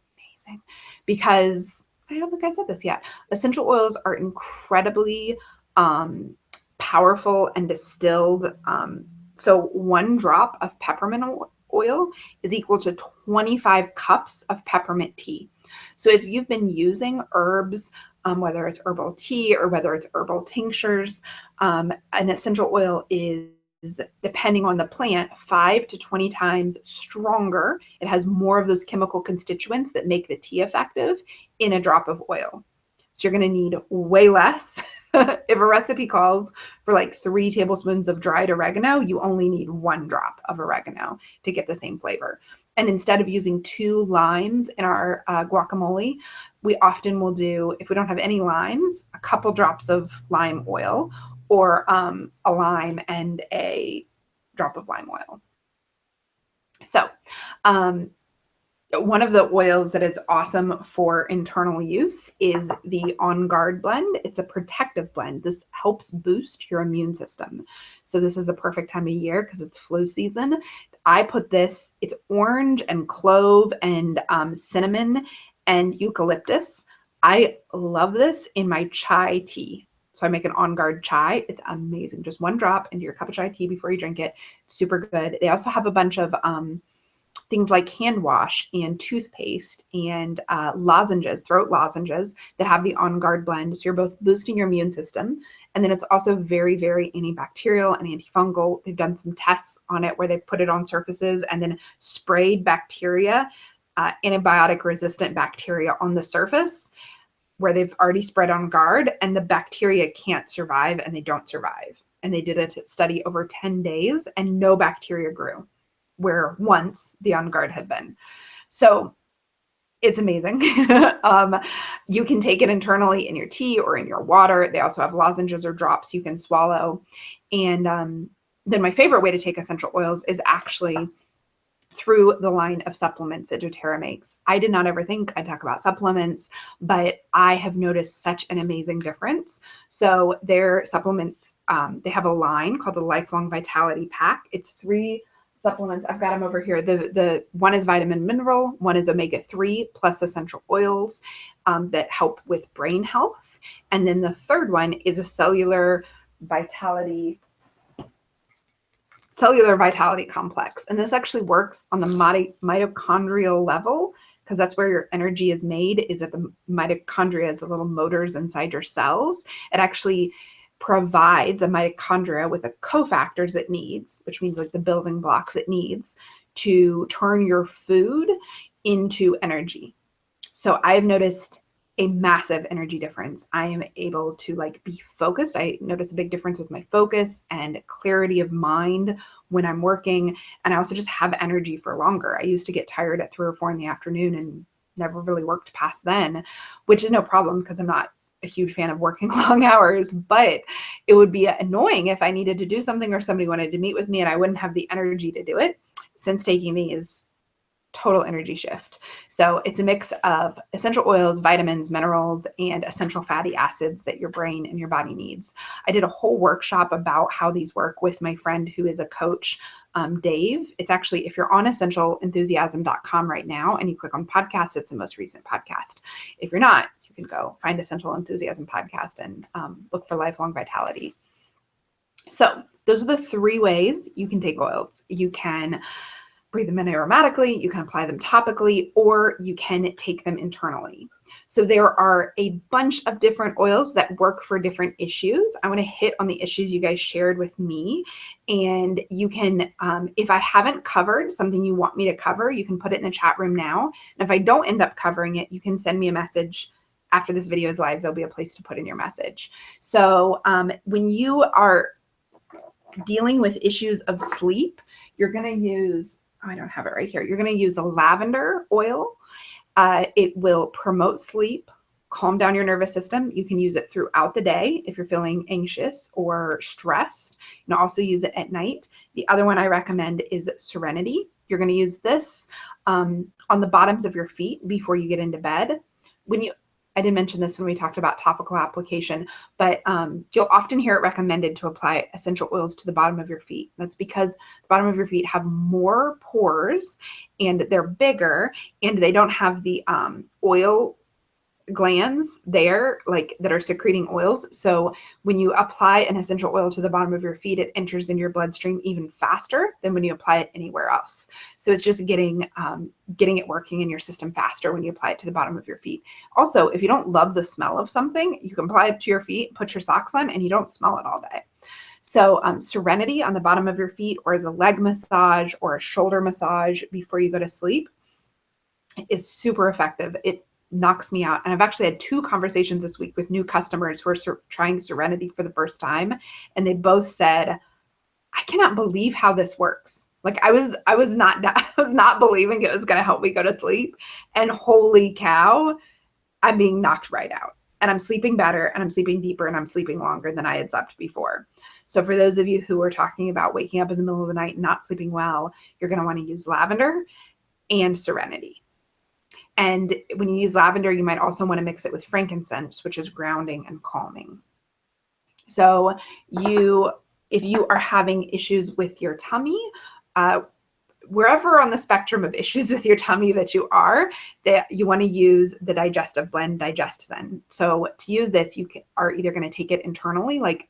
amazing because I don't think I said this yet. Essential oils are incredibly powerful and distilled. So 1 drop of peppermint oil is equal to 25 cups of peppermint tea. So if you've been using herbs, whether it's herbal tea or whether it's herbal tinctures, an essential oil is, depending on the plant, 5 to 20 times stronger. It has more of those chemical constituents that make the tea effective in a drop of oil. So you're going to need way less. If a recipe calls for like 3 tablespoons of dried oregano, you only need 1 drop of oregano to get the same flavor. And instead of using 2 limes in our guacamole, we often will do, if we don't have any limes, a couple drops of lime oil or a lime and a drop of lime oil. So one of the oils that is awesome for internal use is the On Guard blend. It's a protective blend. This helps boost your immune system. So this is the perfect time of year because it's flu season. I put this, it's orange and clove and cinnamon and eucalyptus. I love this in my chai tea. So I make an On Guard chai. It's amazing. Just 1 drop into your cup of chai tea before you drink it. Super good. They also have a bunch of things like hand wash and toothpaste and lozenges, throat lozenges that have the On Guard blend. So you're both boosting your immune system, and then it's also very, very antibacterial and antifungal. They've done some tests on it where they've put it on surfaces and then sprayed bacteria, antibiotic resistant bacteria on the surface where they've already spread On Guard, and the bacteria can't survive and they don't survive. And they did a study over 10 days and no bacteria grew where once the On Guard had been. So it's amazing. You can take it internally in your tea or in your water. They also have lozenges or drops you can swallow. And then my favorite way to take essential oils is actually through the line of supplements that doTERRA makes. I did not ever think I'd talk about supplements, but I have noticed such an amazing difference. So their supplements, they have a line called the Lifelong Vitality Pack. It's 3 supplements. I've got them over here. The one is vitamin mineral, one is omega-3 plus essential oils that help with brain health. And then the third one is a cellular vitality complex. And this actually works on the mitochondrial level, because that's where your energy is made, is at the mitochondria, is the little motors inside your cells. It actually provides a mitochondria with the cofactors it needs, which means like the building blocks it needs to turn your food into energy. So I've noticed a massive energy difference. I am able to like be focused. I notice a big difference with my focus and clarity of mind when I'm working. And I also just have energy for longer. I used to get tired at 3 or 4 in the afternoon and never really worked past then, which is no problem because I'm not a huge fan of working long hours, but it would be annoying if I needed to do something or somebody wanted to meet with me and I wouldn't have the energy to do it. Since taking these, total energy shift. So it's a mix of essential oils, vitamins, minerals, and essential fatty acids that your brain and your body needs. I did a whole workshop about how these work with my friend who is a coach, Dave. It's actually, if you're on essentialenthusiasm.com right now and you click on podcast, it's the most recent podcast. If you're not, you can go find Essential Enthusiasm podcast and look for Lifelong Vitality. So those are the 3 ways you can take oils. You can breathe them in aromatically, you can apply them topically, or you can take them internally. So there are a bunch of different oils that work for different issues. I want to hit on the issues you guys shared with me. And you can, if I haven't covered something you want me to cover, you can put it in the chat room now. And if I don't end up covering it, you can send me a message after this video is live. There'll be a place to put in your message. So when you are dealing with issues of sleep, you're going to use, I don't have it right here. You're going to use a lavender oil. It will promote sleep, calm down your nervous system. You can use it throughout the day if you're feeling anxious or stressed. You can also use it at night. The other one I recommend is Serenity. You're going to use this on the bottoms of your feet before you get into bed. I did mention this when we talked about topical application, but you'll often hear it recommended to apply essential oils to the bottom of your feet. That's because the bottom of your feet have more pores and they're bigger and they don't have the oil glands there like that are secreting oils. So when you apply an essential oil to the bottom of your feet, it enters into your bloodstream even faster than when you apply it anywhere else. So it's just getting it working in your system faster when you apply it to the bottom of your feet. Also, if you don't love the smell of something, you can apply it to your feet, put your socks on, and you don't smell it all day. So Serenity on the bottom of your feet, or as a leg massage or a shoulder massage before you go to sleep, is super effective. It knocks me out. And I've actually had 2 conversations this week with new customers who are trying Serenity for the first time. And they both said, I cannot believe how this works. Like I was not believing it was going to help me go to sleep. And holy cow, I'm being knocked right out. And I'm sleeping better and I'm sleeping deeper and I'm sleeping longer than I had slept before. So for those of you who are talking about waking up in the middle of the night and not sleeping well, you're going to want to use lavender and Serenity. And when you use lavender, you might also want to mix it with frankincense, which is grounding and calming. So if you are having issues with your tummy, wherever on the spectrum of issues with your tummy that you are, that you want to use the digestive blend, DigestZen. So to use this, you are either going to take it internally, like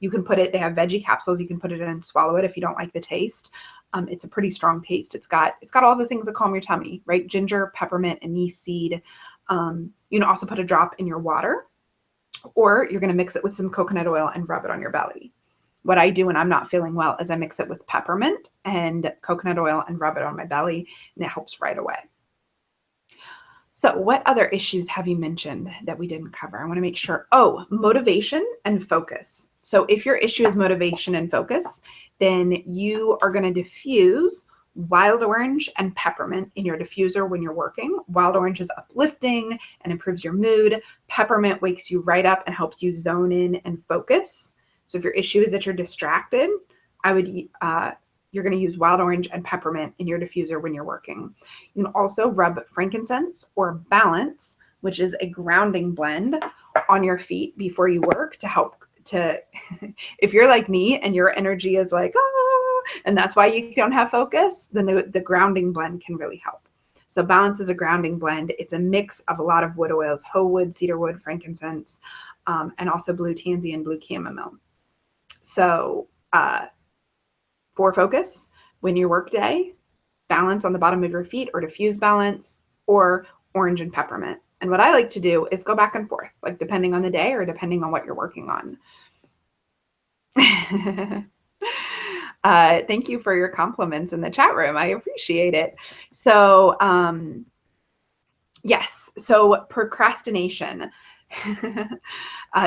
you can put it, they have veggie capsules, you can put it in and swallow it if you don't like the taste. It's a pretty strong taste. It's got all the things that calm your tummy, right? Ginger, peppermint, anise seed. You can also put a drop in your water, or you're going to mix it with some coconut oil and rub it on your belly. What I do when I'm not feeling well is I mix it with peppermint and coconut oil and rub it on my belly, and it helps right away. So what other issues have you mentioned that we didn't cover? I want to make sure. Oh, motivation and focus. So if your issue is motivation and focus, then you are going to diffuse wild orange and peppermint in your diffuser when you're working. Wild orange is uplifting and improves your mood. Peppermint wakes you right up and helps you zone in and focus. So if your issue is that you're distracted, you're going to use wild orange and peppermint in your diffuser when you're working. You can also rub frankincense or balance, which is a grounding blend, on your feet before you work to help to, if you're like me and your energy is like, and that's why you don't have focus, then the grounding blend can really help. So balance is a grounding blend. It's a mix of a lot of wood oils, hoe wood, cedar wood, frankincense, and also blue tansy and blue chamomile. So for focus, when your work day, balance on the bottom of your feet, or diffuse balance, or orange and peppermint. And what I like to do is go back and forth, like depending on the day or depending on what you're working on. Thank you for your compliments in the chat room. I appreciate it. So yes, so procrastination.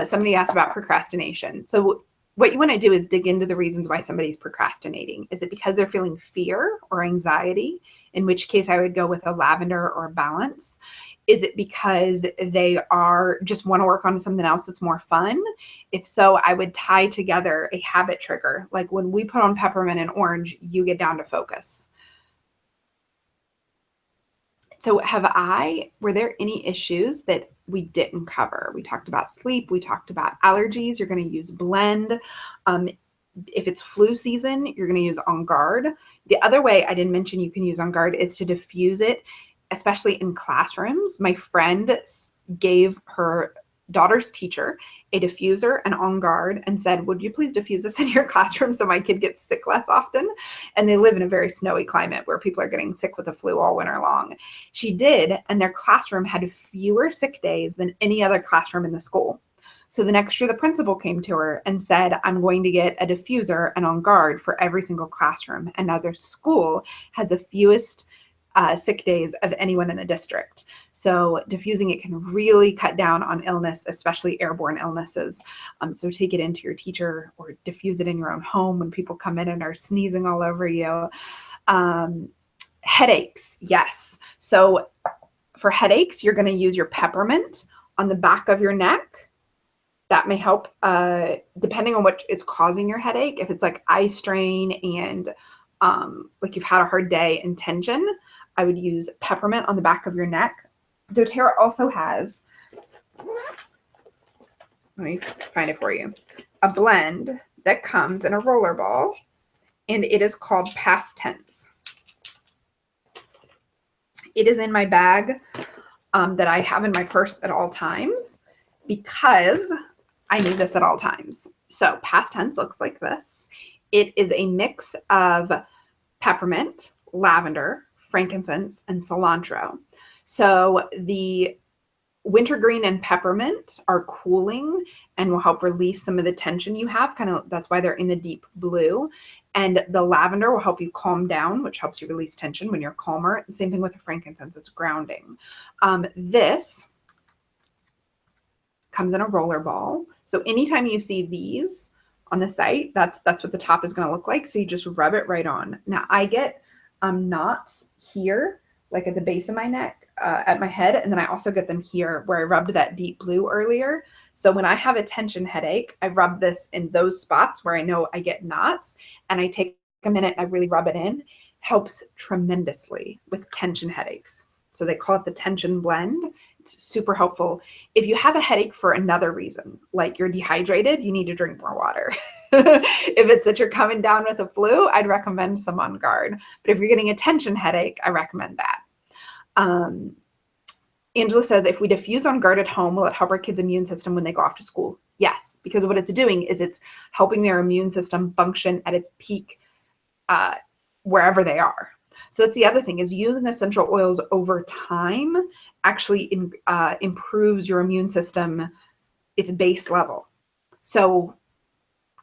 Somebody asked about procrastination. So what you want to do is dig into the reasons why somebody's procrastinating. Is it because they're feeling fear or anxiety? In which case I would go with a lavender or a balance. Is it because they are just want to work on something else that's more fun? If so, I would tie together a habit trigger. Like when we put on peppermint and orange, you get down to focus. So were there any issues that we didn't cover? We talked about sleep. We talked about allergies. You're going to use blend. If it's flu season, you're going to use On Guard. The other way I didn't mention you can use On Guard is to diffuse it, especially in classrooms. My friend gave her daughter's teacher a diffuser and On Guard and said, would you please diffuse this in your classroom so my kid gets sick less often? And they live in a very snowy climate where people are getting sick with the flu all winter long. She did, and their classroom had fewer sick days than any other classroom in the school. So the next year, the principal came to her and said, I'm going to get a diffuser and On Guard for every single classroom. And now their school has the fewest sick days of anyone in the district. So diffusing it can really cut down on illness, especially airborne illnesses. So take it into your teacher or diffuse it in your own home when people come in and are sneezing all over you. Headaches, yes. So for headaches, you're going to use your peppermint on the back of your neck. That may help depending on what is causing your headache. If it's like eye strain and like you've had a hard day and tension, I would use peppermint on the back of your neck. doTERRA also has, let me find it for you, a blend that comes in a roller ball, and it is called Past Tense. It is in my bag that I have in my purse at all times because I need this at all times. So Past Tense looks like this. It is a mix of peppermint, lavender, frankincense, and cilantro. So the wintergreen and peppermint are cooling and will help release some of the tension you have. That's why they're in the deep blue. And the lavender will help you calm down, which helps you release tension when you're calmer. The same thing with the frankincense, it's grounding. This comes in a roller ball. So anytime you see these on the site, that's what the top is going to look like. So you just rub it right on. Now I get knots here, like at the base of my neck, at my head. And then I also get them here where I rubbed that deep blue earlier. So when I have a tension headache, I rub this in those spots where I know I get knots, and I take a minute and I really rub it in. Helps tremendously with tension headaches. So they call it the tension blend. It's super helpful. If you have a headache for another reason, like you're dehydrated, you need to drink more water. If it's that you're coming down with a flu, I'd recommend some On Guard. But if you're getting a tension headache, I recommend that. Angela says, if we diffuse On Guard at home, will it help our kids' immune system when they go off to school? Yes, because what it's doing is it's helping their immune system function at its peak wherever they are. So that's the other thing, is using essential oils over time actually improves your immune system, its base level. So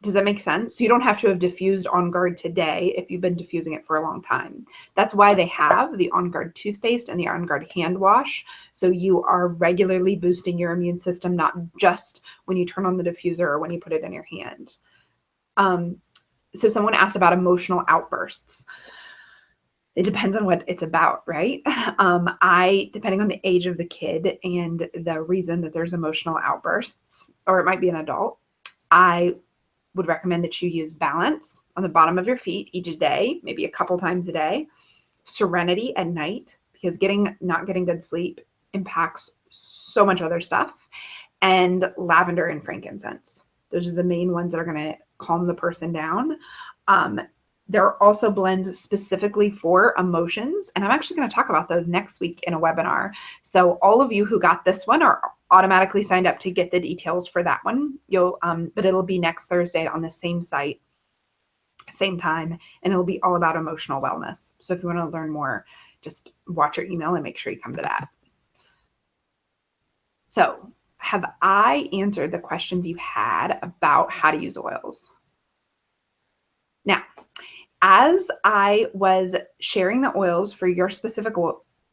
does that make sense? So you don't have to have diffused On Guard today if you've been diffusing it for a long time. That's why they have the On Guard toothpaste and the On Guard hand wash. So you are regularly boosting your immune system, not just when you turn on the diffuser or when you put it in your hand. So someone asked about emotional outbursts. It depends on what it's about, right? Depending on the age of the kid and the reason that there's emotional outbursts, or it might be an adult, I would recommend that you use Balance on the bottom of your feet each day, maybe a couple times a day. Serenity at night, because not getting good sleep impacts so much other stuff. And lavender and frankincense. Those are the main ones that are going to calm the person down. There are also blends specifically for emotions, and I'm actually going to talk about those next week in a webinar. So all of you who got this one are automatically signed up to get the details for that one. But it'll be next Thursday on the same site, same time, and it'll be all about emotional wellness. So if you want to learn more, just watch your email and make sure you come to that. So have I answered the questions you had about how to use oils? Now, as I was sharing the oils for your specific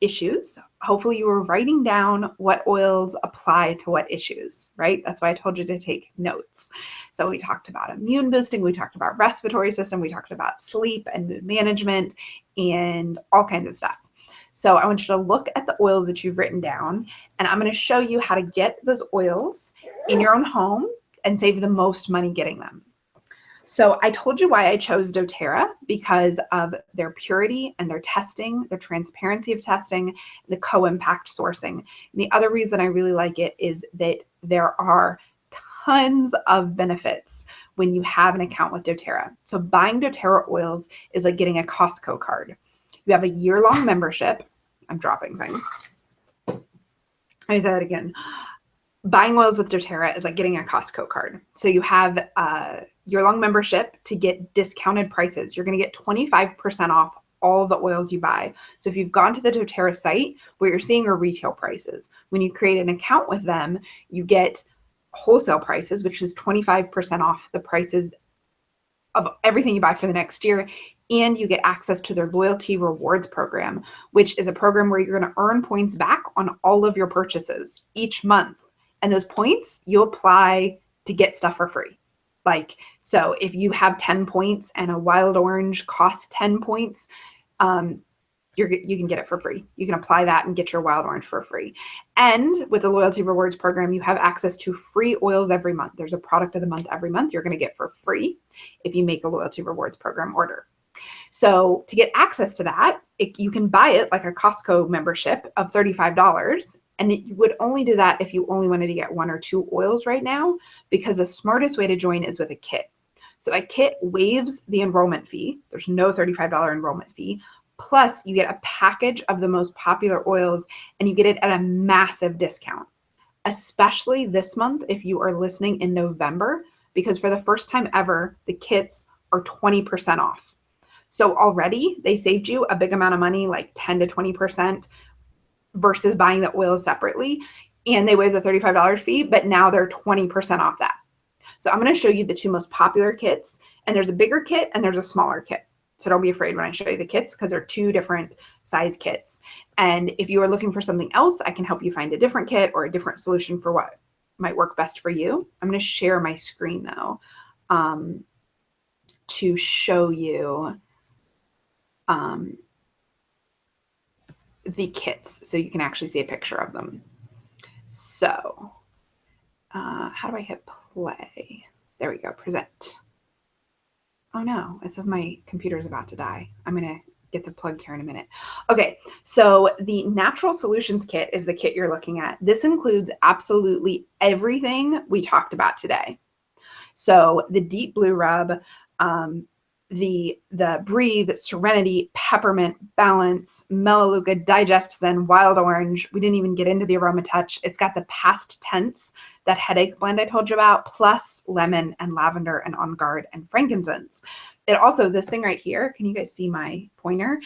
issues, hopefully you were writing down what oils apply to what issues, right? That's why I told you to take notes. So we talked about immune boosting, we talked about respiratory system, we talked about sleep and mood management and all kinds of stuff. So I want you to look at the oils that you've written down, and I'm going to show you how to get those oils in your own home and save the most money getting them. So I told you why I chose doTERRA, because of their purity and their testing, their transparency of testing, the co-impact sourcing. And the other reason I really like it is that there are tons of benefits when you have an account with doTERRA. So buying doTERRA oils is like getting a Costco card. You have a year-long membership. I'm dropping things. I said it again. Buying oils with doTERRA is like getting a Costco card. So you have a year-long membership to get discounted prices. You're going to get 25% off all the oils you buy. So if you've gone to the doTERRA site, what you're seeing are retail prices. When you create an account with them, you get wholesale prices, which is 25% off the prices of everything you buy for the next year. And you get access to their loyalty rewards program, which is a program where you're going to earn points back on all of your purchases each month. And those points you apply to get stuff for free. So if you have 10 points and a wild orange costs 10 points, you can get it for free. You can apply that and get your wild orange for free. And with the loyalty rewards program, you have access to free oils every month. There's a product of the month every month you're going to get for free if you make a loyalty rewards program order. So to get access to that, you can buy it like a Costco membership of $35. And you would only do that if you only wanted to get 1 or 2 oils right now, because the smartest way to join is with a kit. So a kit waives the enrollment fee. There's no $35 enrollment fee. Plus you get a package of the most popular oils, and you get it at a massive discount, especially this month if you are listening in November, because for the first time ever, the kits are 20% off. So already they saved you a big amount of money, like 10 to 20%, versus buying the oils separately. And they waived the $35 fee, but now they're 20% off that. So I'm going to show you the 2 most popular kits, and there's a bigger kit and there's a smaller kit. So don't be afraid when I show you the kits, because they're 2 different size kits. And if you are looking for something else, I can help you find a different kit or a different solution for what might work best for you. I'm going to share my screen though, to show you the kits so you can actually see a picture of them. So how do I hit play? There we go, present. Oh no, it says my computer is about to die. I'm going to get the plug here in a minute. Okay, so the Natural Solutions Kit is the kit you're looking at. This includes absolutely everything we talked about today. So the Deep Blue Rub, the Breathe, Serenity, Peppermint, Balance, Melaleuca, Digest Zen, Wild Orange. We didn't even get into the Aroma Touch. It's got the Past Tense, that headache blend I told you about, plus lemon and lavender and On Guard and frankincense. It also, this thing right here, can you guys see my pointer?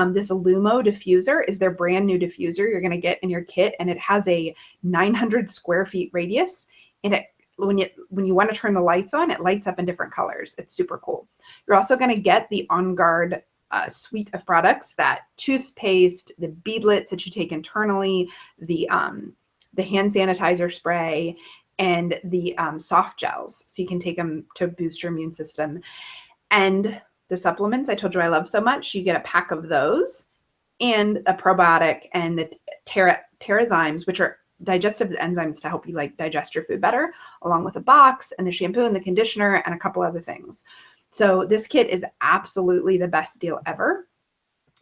This Lumo diffuser is their brand new diffuser you're going to get in your kit, and it has a 900 square feet radius, and it when you want to turn the lights on, it lights up in different colors. It's super cool. You're also going to get the On Guard suite of products, that toothpaste, the beadlets that you take internally, the hand sanitizer spray, and the soft gels. So you can take them to boost your immune system. And the supplements I told you I love so much, you get a pack of those and a probiotic and the Terrazymes, which are digestive enzymes to help you like digest your food better, along with a box and the shampoo and the conditioner and a couple other things. So this kit is absolutely the best deal ever.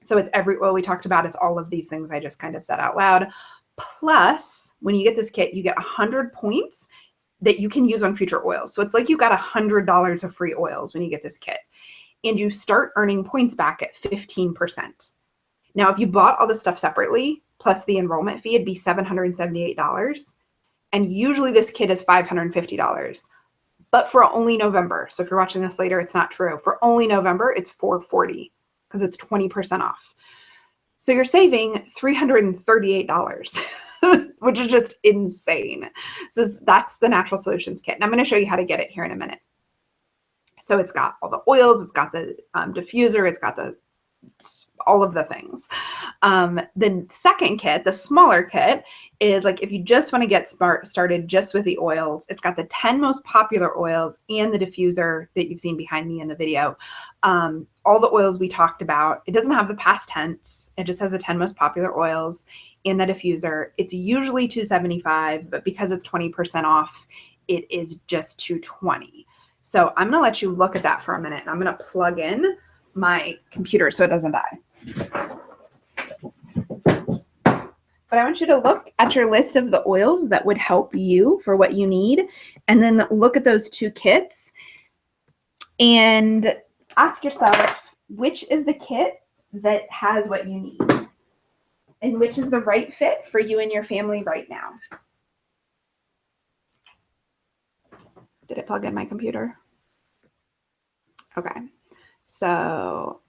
So it's every oil we talked about is all of these things I just kind of said out loud. Plus, when you get this kit, you get 100 points that you can use on future oils. So it's like you got $100 of free oils when you get this kit, and you start earning points back at 15%. Now, if you bought all this stuff separately, plus the enrollment fee, it'd be $778. And usually this kit is $550, but for only November. So if you're watching this later, it's not true. For only November, it's $440 because it's 20% off. So you're saving $338, which is just insane. So that's the Natural Solutions Kit. And I'm going to show you how to get it here in a minute. So it's got all the oils, it's got the diffuser, it's got all of the things. The second kit, the smaller kit, is like if you just want to get started just with the oils. It's got the 10 most popular oils and the diffuser that you've seen behind me in the video. All the oils we talked about. It doesn't have the past tense. It just has the 10 most popular oils and the diffuser. It's usually $275, but because it's 20% off, it is just $220. So I'm going to let you look at that for a minute. And I'm going to plug in my computer so it doesn't die. But I want you to look at your list of the oils that would help you for what you need, and then look at those two kits and ask yourself, which is the kit that has what you need and which is the right fit for you and your family right now. Did it plug in my computer? Okay. So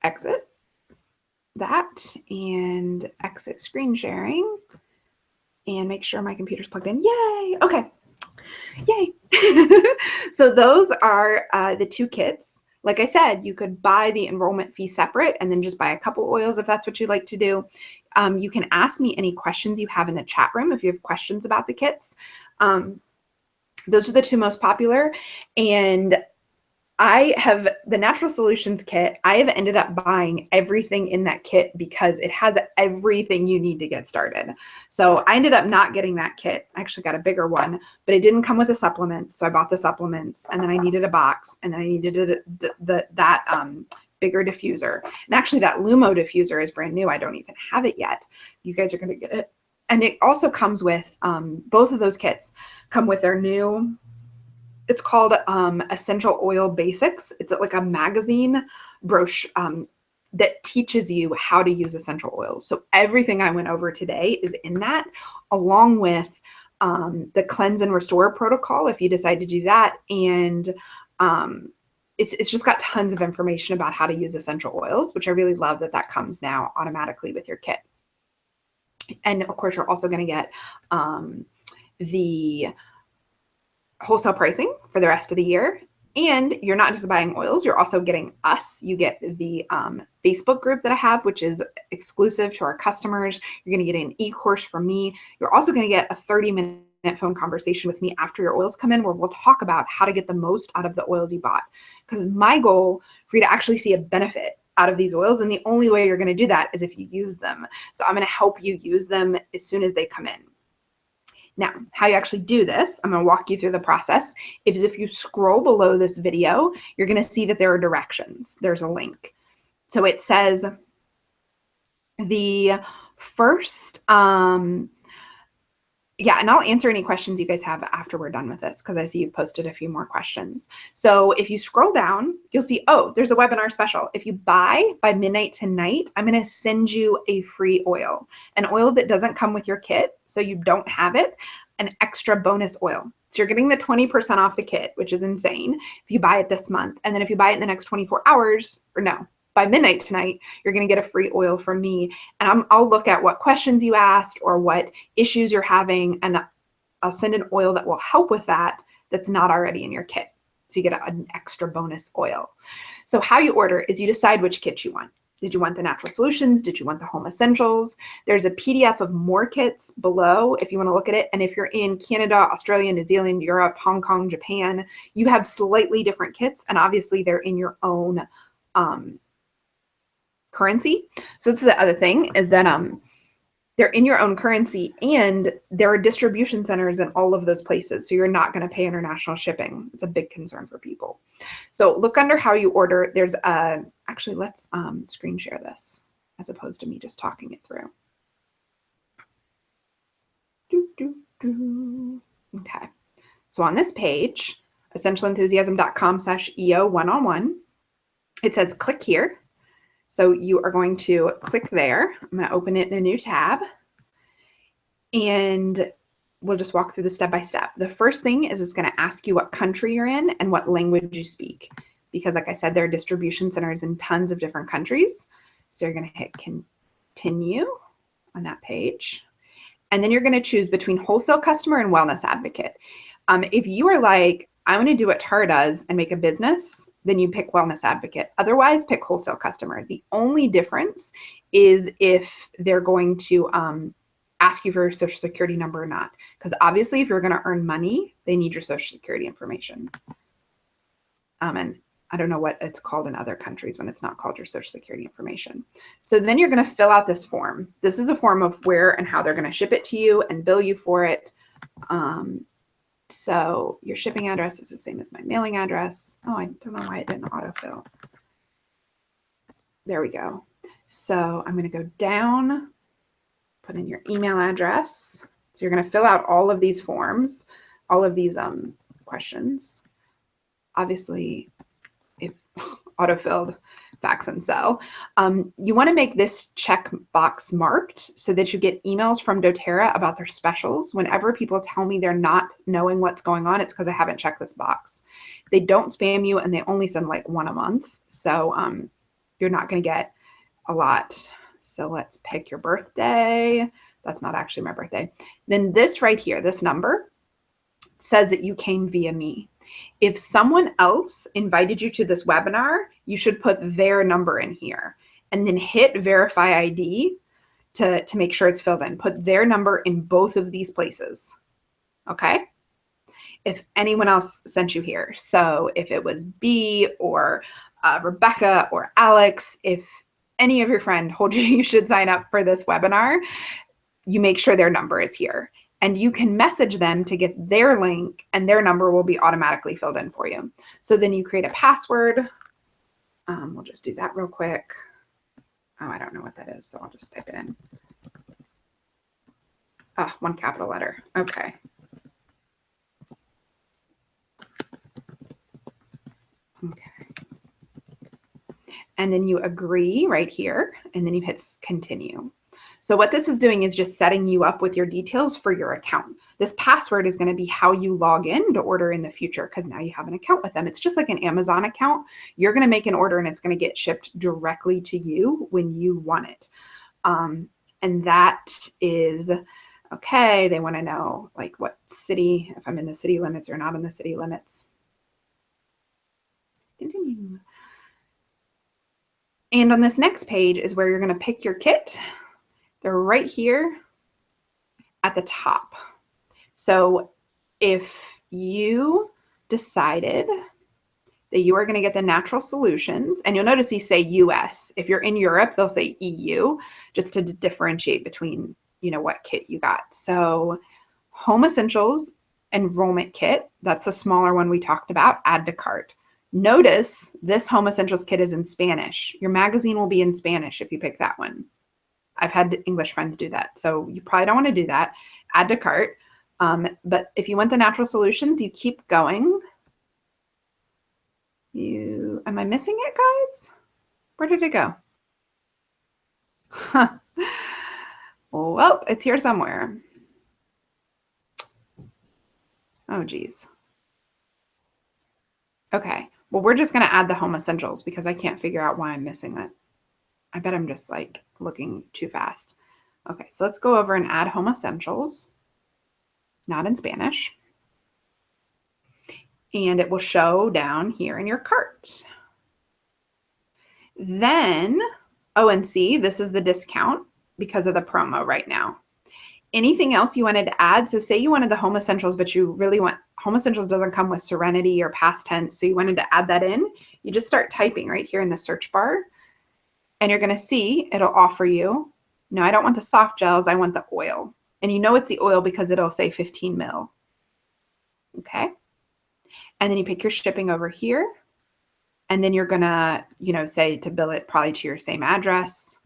exit that and exit screen sharing and make sure my computer's plugged in. Yay. Okay. Yay. So those are the two kits. Like I said, you could buy the enrollment fee separate and then just buy a couple oils if that's what you like to do. You can ask me any questions you have in the chat room if you have questions about the kits. Those are the two most popular. And I have the Natural Solutions Kit. I have ended up buying everything in that kit because it has everything you need to get started. So I ended up not getting that kit. I actually got a bigger one, but it didn't come with a supplement. So I bought the supplements, and then I needed a box, and then I needed that bigger diffuser. And actually that Lumo diffuser is brand new. I don't even have it yet. You guys are going to get it. And it also comes with, both of those kits come with their new, it's called Essential Oil Basics. It's like a magazine brochure that teaches you how to use essential oils. So everything I went over today is in that, along with the Cleanse and Restore protocol, if you decide to do that. And it's just got tons of information about how to use essential oils, which I really love that comes now automatically with your kit. And of course, you're also going to get the wholesale pricing for the rest of the year. And you're not just buying oils, you're also getting us. You get the Facebook group that I have, which is exclusive to our customers. You're going to get an e-course from me. You're also going to get a 30-minute phone conversation with me after your oils come in, where we'll talk about how to get the most out of the oils you bought. Because my goal for you to actually see a benefit out of these oils, and the only way you're going to do that is if you use them. So I'm going to help you use them as soon as they come in. Now, how you actually do this, I'm going to walk you through the process. If you scroll below this video, you're going to see that there are directions. There's a link. So it says the first, yeah, and I'll answer any questions you guys have after we're done with this, because I see you've posted a few more questions. So if you scroll down, you'll see, oh, there's a webinar special. If you buy by midnight tonight, I'm going to send you a free oil, an oil that doesn't come with your kit, so you don't have it, an extra bonus oil. So you're getting the 20% off the kit, which is insane if you buy it this month. And then if you buy it in the next 24 hours, or no, by midnight tonight, you're going to get a free oil from me. And I'll look at what questions you asked or what issues you're having, and I'll send an oil that will help with that that's not already in your kit. So you get an extra bonus oil. So how you order is you decide which kit you want. Did you want the natural solutions? Did you want the home essentials? There's a PDF of more kits below if you want to look at it. And if you're in Canada, Australia, New Zealand, Europe, Hong Kong, Japan, you have slightly different kits. And obviously they're in your own currency. So that's the other thing, is that they're in your own currency, and there are distribution centers in all of those places. So you're not going to pay international shipping. It's a big concern for people. So look under how you order. There's actually, let's screen share this as opposed to me just talking it through. Okay. So on this page, essentialenthusiasm.com/EO one-on-one, it says click here. So you are going to click there. I'm going to open it in a new tab, and we'll just walk through the step by step. The first thing is it's going to ask you what country you're in and what language you speak, because like I said, there are distribution centers in tons of different countries. So you're going to hit continue on that page. And then you're going to choose between wholesale customer and wellness advocate. If you are like, I want to do what Tara does and make a business, then you pick wellness advocate. Otherwise, pick wholesale customer. The only difference is if they're going to ask you for your social security number or not. Because obviously, if you're going to earn money, they need your social security information. And I don't know what it's called in other countries when it's not called your social security information. So then you're going to fill out this form. This is a form of where and how they're going to ship it to you and bill you for it. So your shipping address is the same as my mailing address. Oh, I don't know why it didn't autofill. There we go. So I'm going to go down, put in your email address. So you're going to fill out all of these forms, all of these questions. Obviously, if autofilled, fax and sell. You want to make this checkbox marked so that you get emails from doTERRA about their specials. Whenever people tell me they're not knowing what's going on, it's because I haven't checked this box. They don't spam you, and they only send like one a month. So you're not going to get a lot. So let's pick your birthday. That's not actually my birthday. Then this right here, this number says that you came via me. If someone else invited you to this webinar, you should put their number in here and then hit verify ID to make sure it's filled in. Put their number in both of these places. Okay? If anyone else sent you here. So if it was B or Rebecca or Alex, if any of your friends told you you should sign up for this webinar, you make sure their number is here. And you can message them to get their link, and their number will be automatically filled in for you. So then you create a password. We'll just do that real quick. Oh, I don't know what that is, so I'll just type it in. One capital letter. Okay. Okay. And then you agree right here, and then you hit continue. So what this is doing is just setting you up with your details for your account. This password is going to be how you log in to order in the future, because now you have an account with them. It's just like an Amazon account. You're going to make an order and it's going to get shipped directly to you when you want it. And that is, okay, they want to know like what city, if I'm in the city limits or not in the city limits. Continue. And on this next page is where you're going to pick your kit. They're right here at the top. So if you decided that you are going to get the natural solutions, and you'll notice these say US. If you're in Europe, they'll say EU, just to differentiate between, you know, what kit you got. So Home Essentials Enrollment Kit, that's the smaller one we talked about, add to cart. Notice this Home Essentials kit is in Spanish. Your magazine will be in Spanish if you pick that one. I've had English friends do that. So you probably don't want to do that. Add to cart. But if you want the natural solutions, you keep going. Am I missing it, guys? Where did it go? Well, it's here somewhere. Oh, geez. Okay. Well, we're just going to add the Home Essentials because I can't figure out why I'm missing it. I bet I'm just like looking too fast. Okay, so let's go over and add Home Essentials, not in Spanish. And it will show down here in your cart. Then, oh, and see, this is the discount because of the promo right now. Anything else you wanted to add? So say you wanted the Home Essentials, but you really want, Home Essentials doesn't come with Serenity or past tense, so you wanted to add that in, you just start typing right here in the search bar, and you're gonna see it'll offer you, no, I don't want the soft gels, I want the oil. And you know it's the oil because it'll say 15 mil. Okay. And then you pick your shipping over here, and then you're gonna, say to bill it probably to your same address.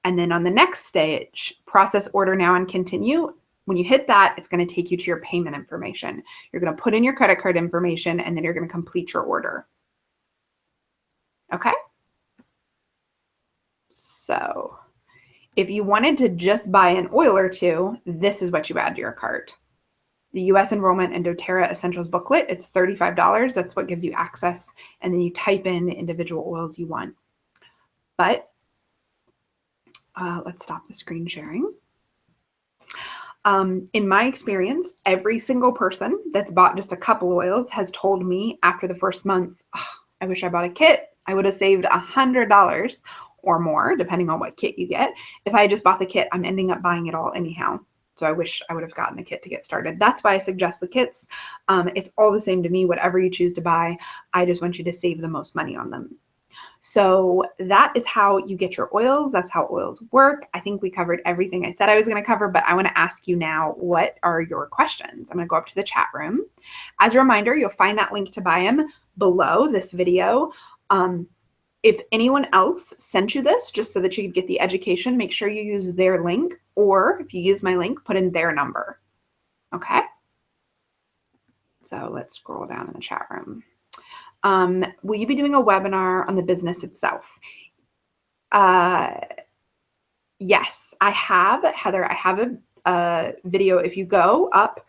And then on the next stage, process order now and continue. When you hit that, it's going to take you to your payment information. You're going to put in your credit card information, and then you're going to complete your order. Okay? So if you wanted to just buy an oil or two, this is what you add to your cart. The U.S. Enrollment and doTERRA Essentials booklet, it's $35. That's what gives you access. And then you type in the individual oils you want. But let's stop the screen sharing. In my experience, every single person that's bought just a couple oils has told me after the first month, oh, I wish I bought a kit. I would have saved $100 or more, depending on what kit you get. If I just bought the kit, I'm ending up buying it all anyhow. So I wish I would have gotten the kit to get started. That's why I suggest the kits. It's all the same to me, whatever you choose to buy. I just want you to save the most money on them. So that is how you get your oils. That's how oils work. I think we covered everything I said I was going to cover, but I want to ask you now, what are your questions? I'm going to go up to the chat room. As a reminder, you'll find that link to buy them below this video. If anyone else sent you this just so that you could get the education, make sure you use their link, or if you use my link, put in their number. Okay? So let's scroll down in the chat room. Will you be doing a webinar on the business itself? Yes, I have, Heather. I have a video. If you go up,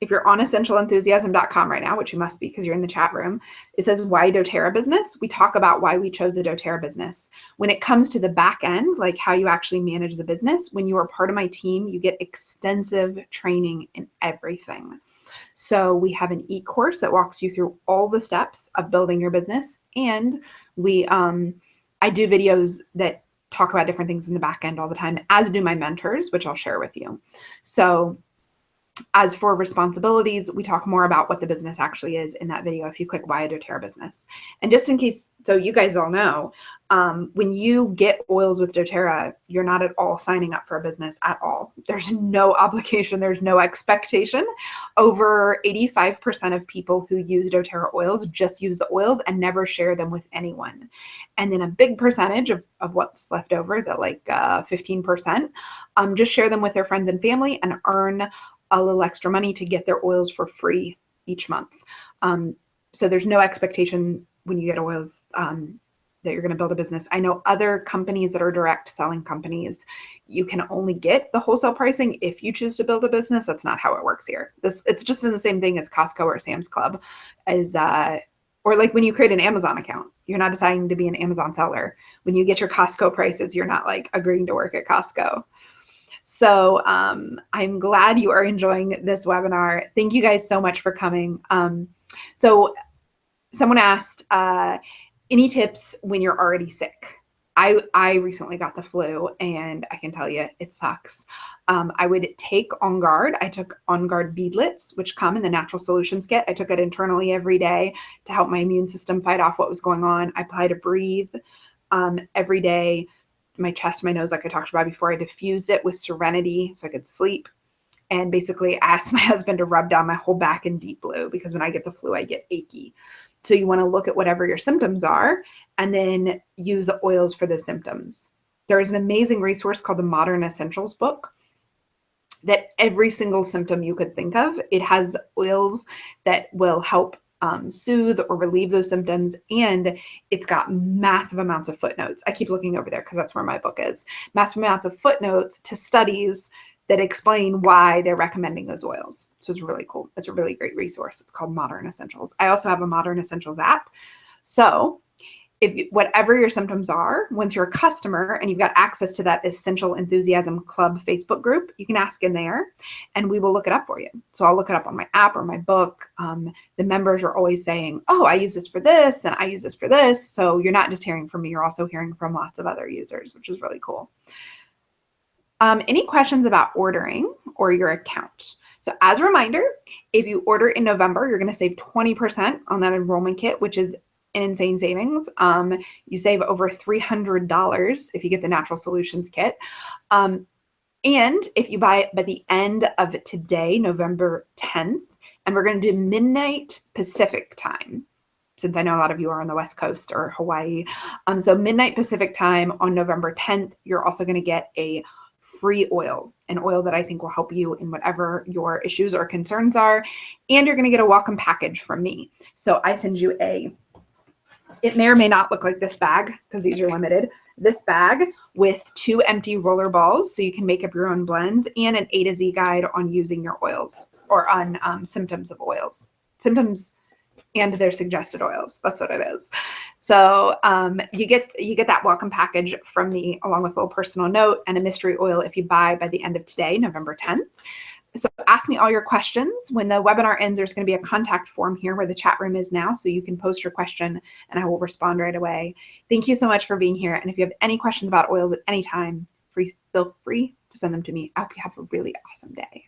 if you're on essentialenthusiasm.com right now, which you must be because you're in the chat room, it says why doTERRA business. We talk about why we chose the doTERRA business. When it comes to the back end, like how you actually manage the business, when you are part of my team, you get extensive training in everything. So we have an e-course that walks you through all the steps of building your business. And I do videos that talk about different things in the back end all the time, as do my mentors, which I'll share with you. So as for responsibilities, we talk more about what the business actually is in that video if you click why a doTERRA business. And just in case, so you guys all know, when you get oils with doTERRA, you're not at all signing up for a business at all. There's no obligation. There's no expectation. Over 85% of people who use doTERRA oils just use the oils and never share them with anyone. And then a big percentage of what's left over, the like 15%, just share them with their friends and family and earn a little extra money to get their oils for free each month. So there's no expectation when you get oils that you're going to build a business. I know other companies that are direct selling companies, you can only get the wholesale pricing if you choose to build a business. That's not how it works here. It's just in the same thing as Costco or Sam's Club, or like when you create an Amazon account, you're not deciding to be an Amazon seller. When you get your Costco prices, you're not like agreeing to work at Costco. So I'm glad you are enjoying this webinar. Thank you guys so much for coming. So someone asked, any tips when you're already sick? I recently got the flu, and I can tell you it sucks. I would take On Guard. I took On Guard beadlets, which come in the Natural Solutions kit. I took it internally every day to help my immune system fight off what was going on. I applied to breathe every day. My chest, my nose, like I talked about before. I diffused it with Serenity so I could sleep. And basically asked my husband to rub down my whole back in Deep Blue because when I get the flu, I get achy. So you want to look at whatever your symptoms are and then use the oils for those symptoms. There is an amazing resource called the Modern Essentials book that every single symptom you could think of, it has oils that will help soothe or relieve those symptoms. And it's got massive amounts of footnotes. I keep looking over there because that's where my book is. Massive amounts of footnotes to studies that explain why they're recommending those oils. So it's really cool. It's a really great resource. It's called Modern Essentials. I also have a Modern Essentials app. So if whatever your symptoms are, once you're a customer and you've got access to that Essential Enthusiasm Club Facebook group, you can ask in there and we will look it up for you. So I'll look it up on my app or my book. The members are always saying, oh, I use this for this and I use this for this. So you're not just hearing from me, you're also hearing from lots of other users, which is really cool. Any questions about ordering or your account? So as a reminder, if you order in November, you're going to save 20% on that enrollment kit, which is an insane savings. You save over $300 if you get the Natural Solutions kit. And if you buy it by the end of today, November 10th, and we're going to do midnight Pacific time, since I know a lot of you are on the West Coast or Hawaii. So midnight Pacific time on November 10th, you're also going to get a free oil, an oil that I think will help you in whatever your issues or concerns are. And you're going to get a welcome package from me. So I send you it may or may not look like this bag because these are limited. This bag with 2 empty roller balls so you can make up your own blends and an A to Z guide on using your oils or on symptoms of oils. Symptoms and their suggested oils. That's what it is. So you get that welcome package from me along with a little personal note and a mystery oil if you buy by the end of today, November 10th. So ask me all your questions. When the webinar ends, there's going to be a contact form here where the chat room is now. So you can post your question and I will respond right away. Thank you so much for being here. And if you have any questions about oils at any time, feel free to send them to me. I hope you have a really awesome day.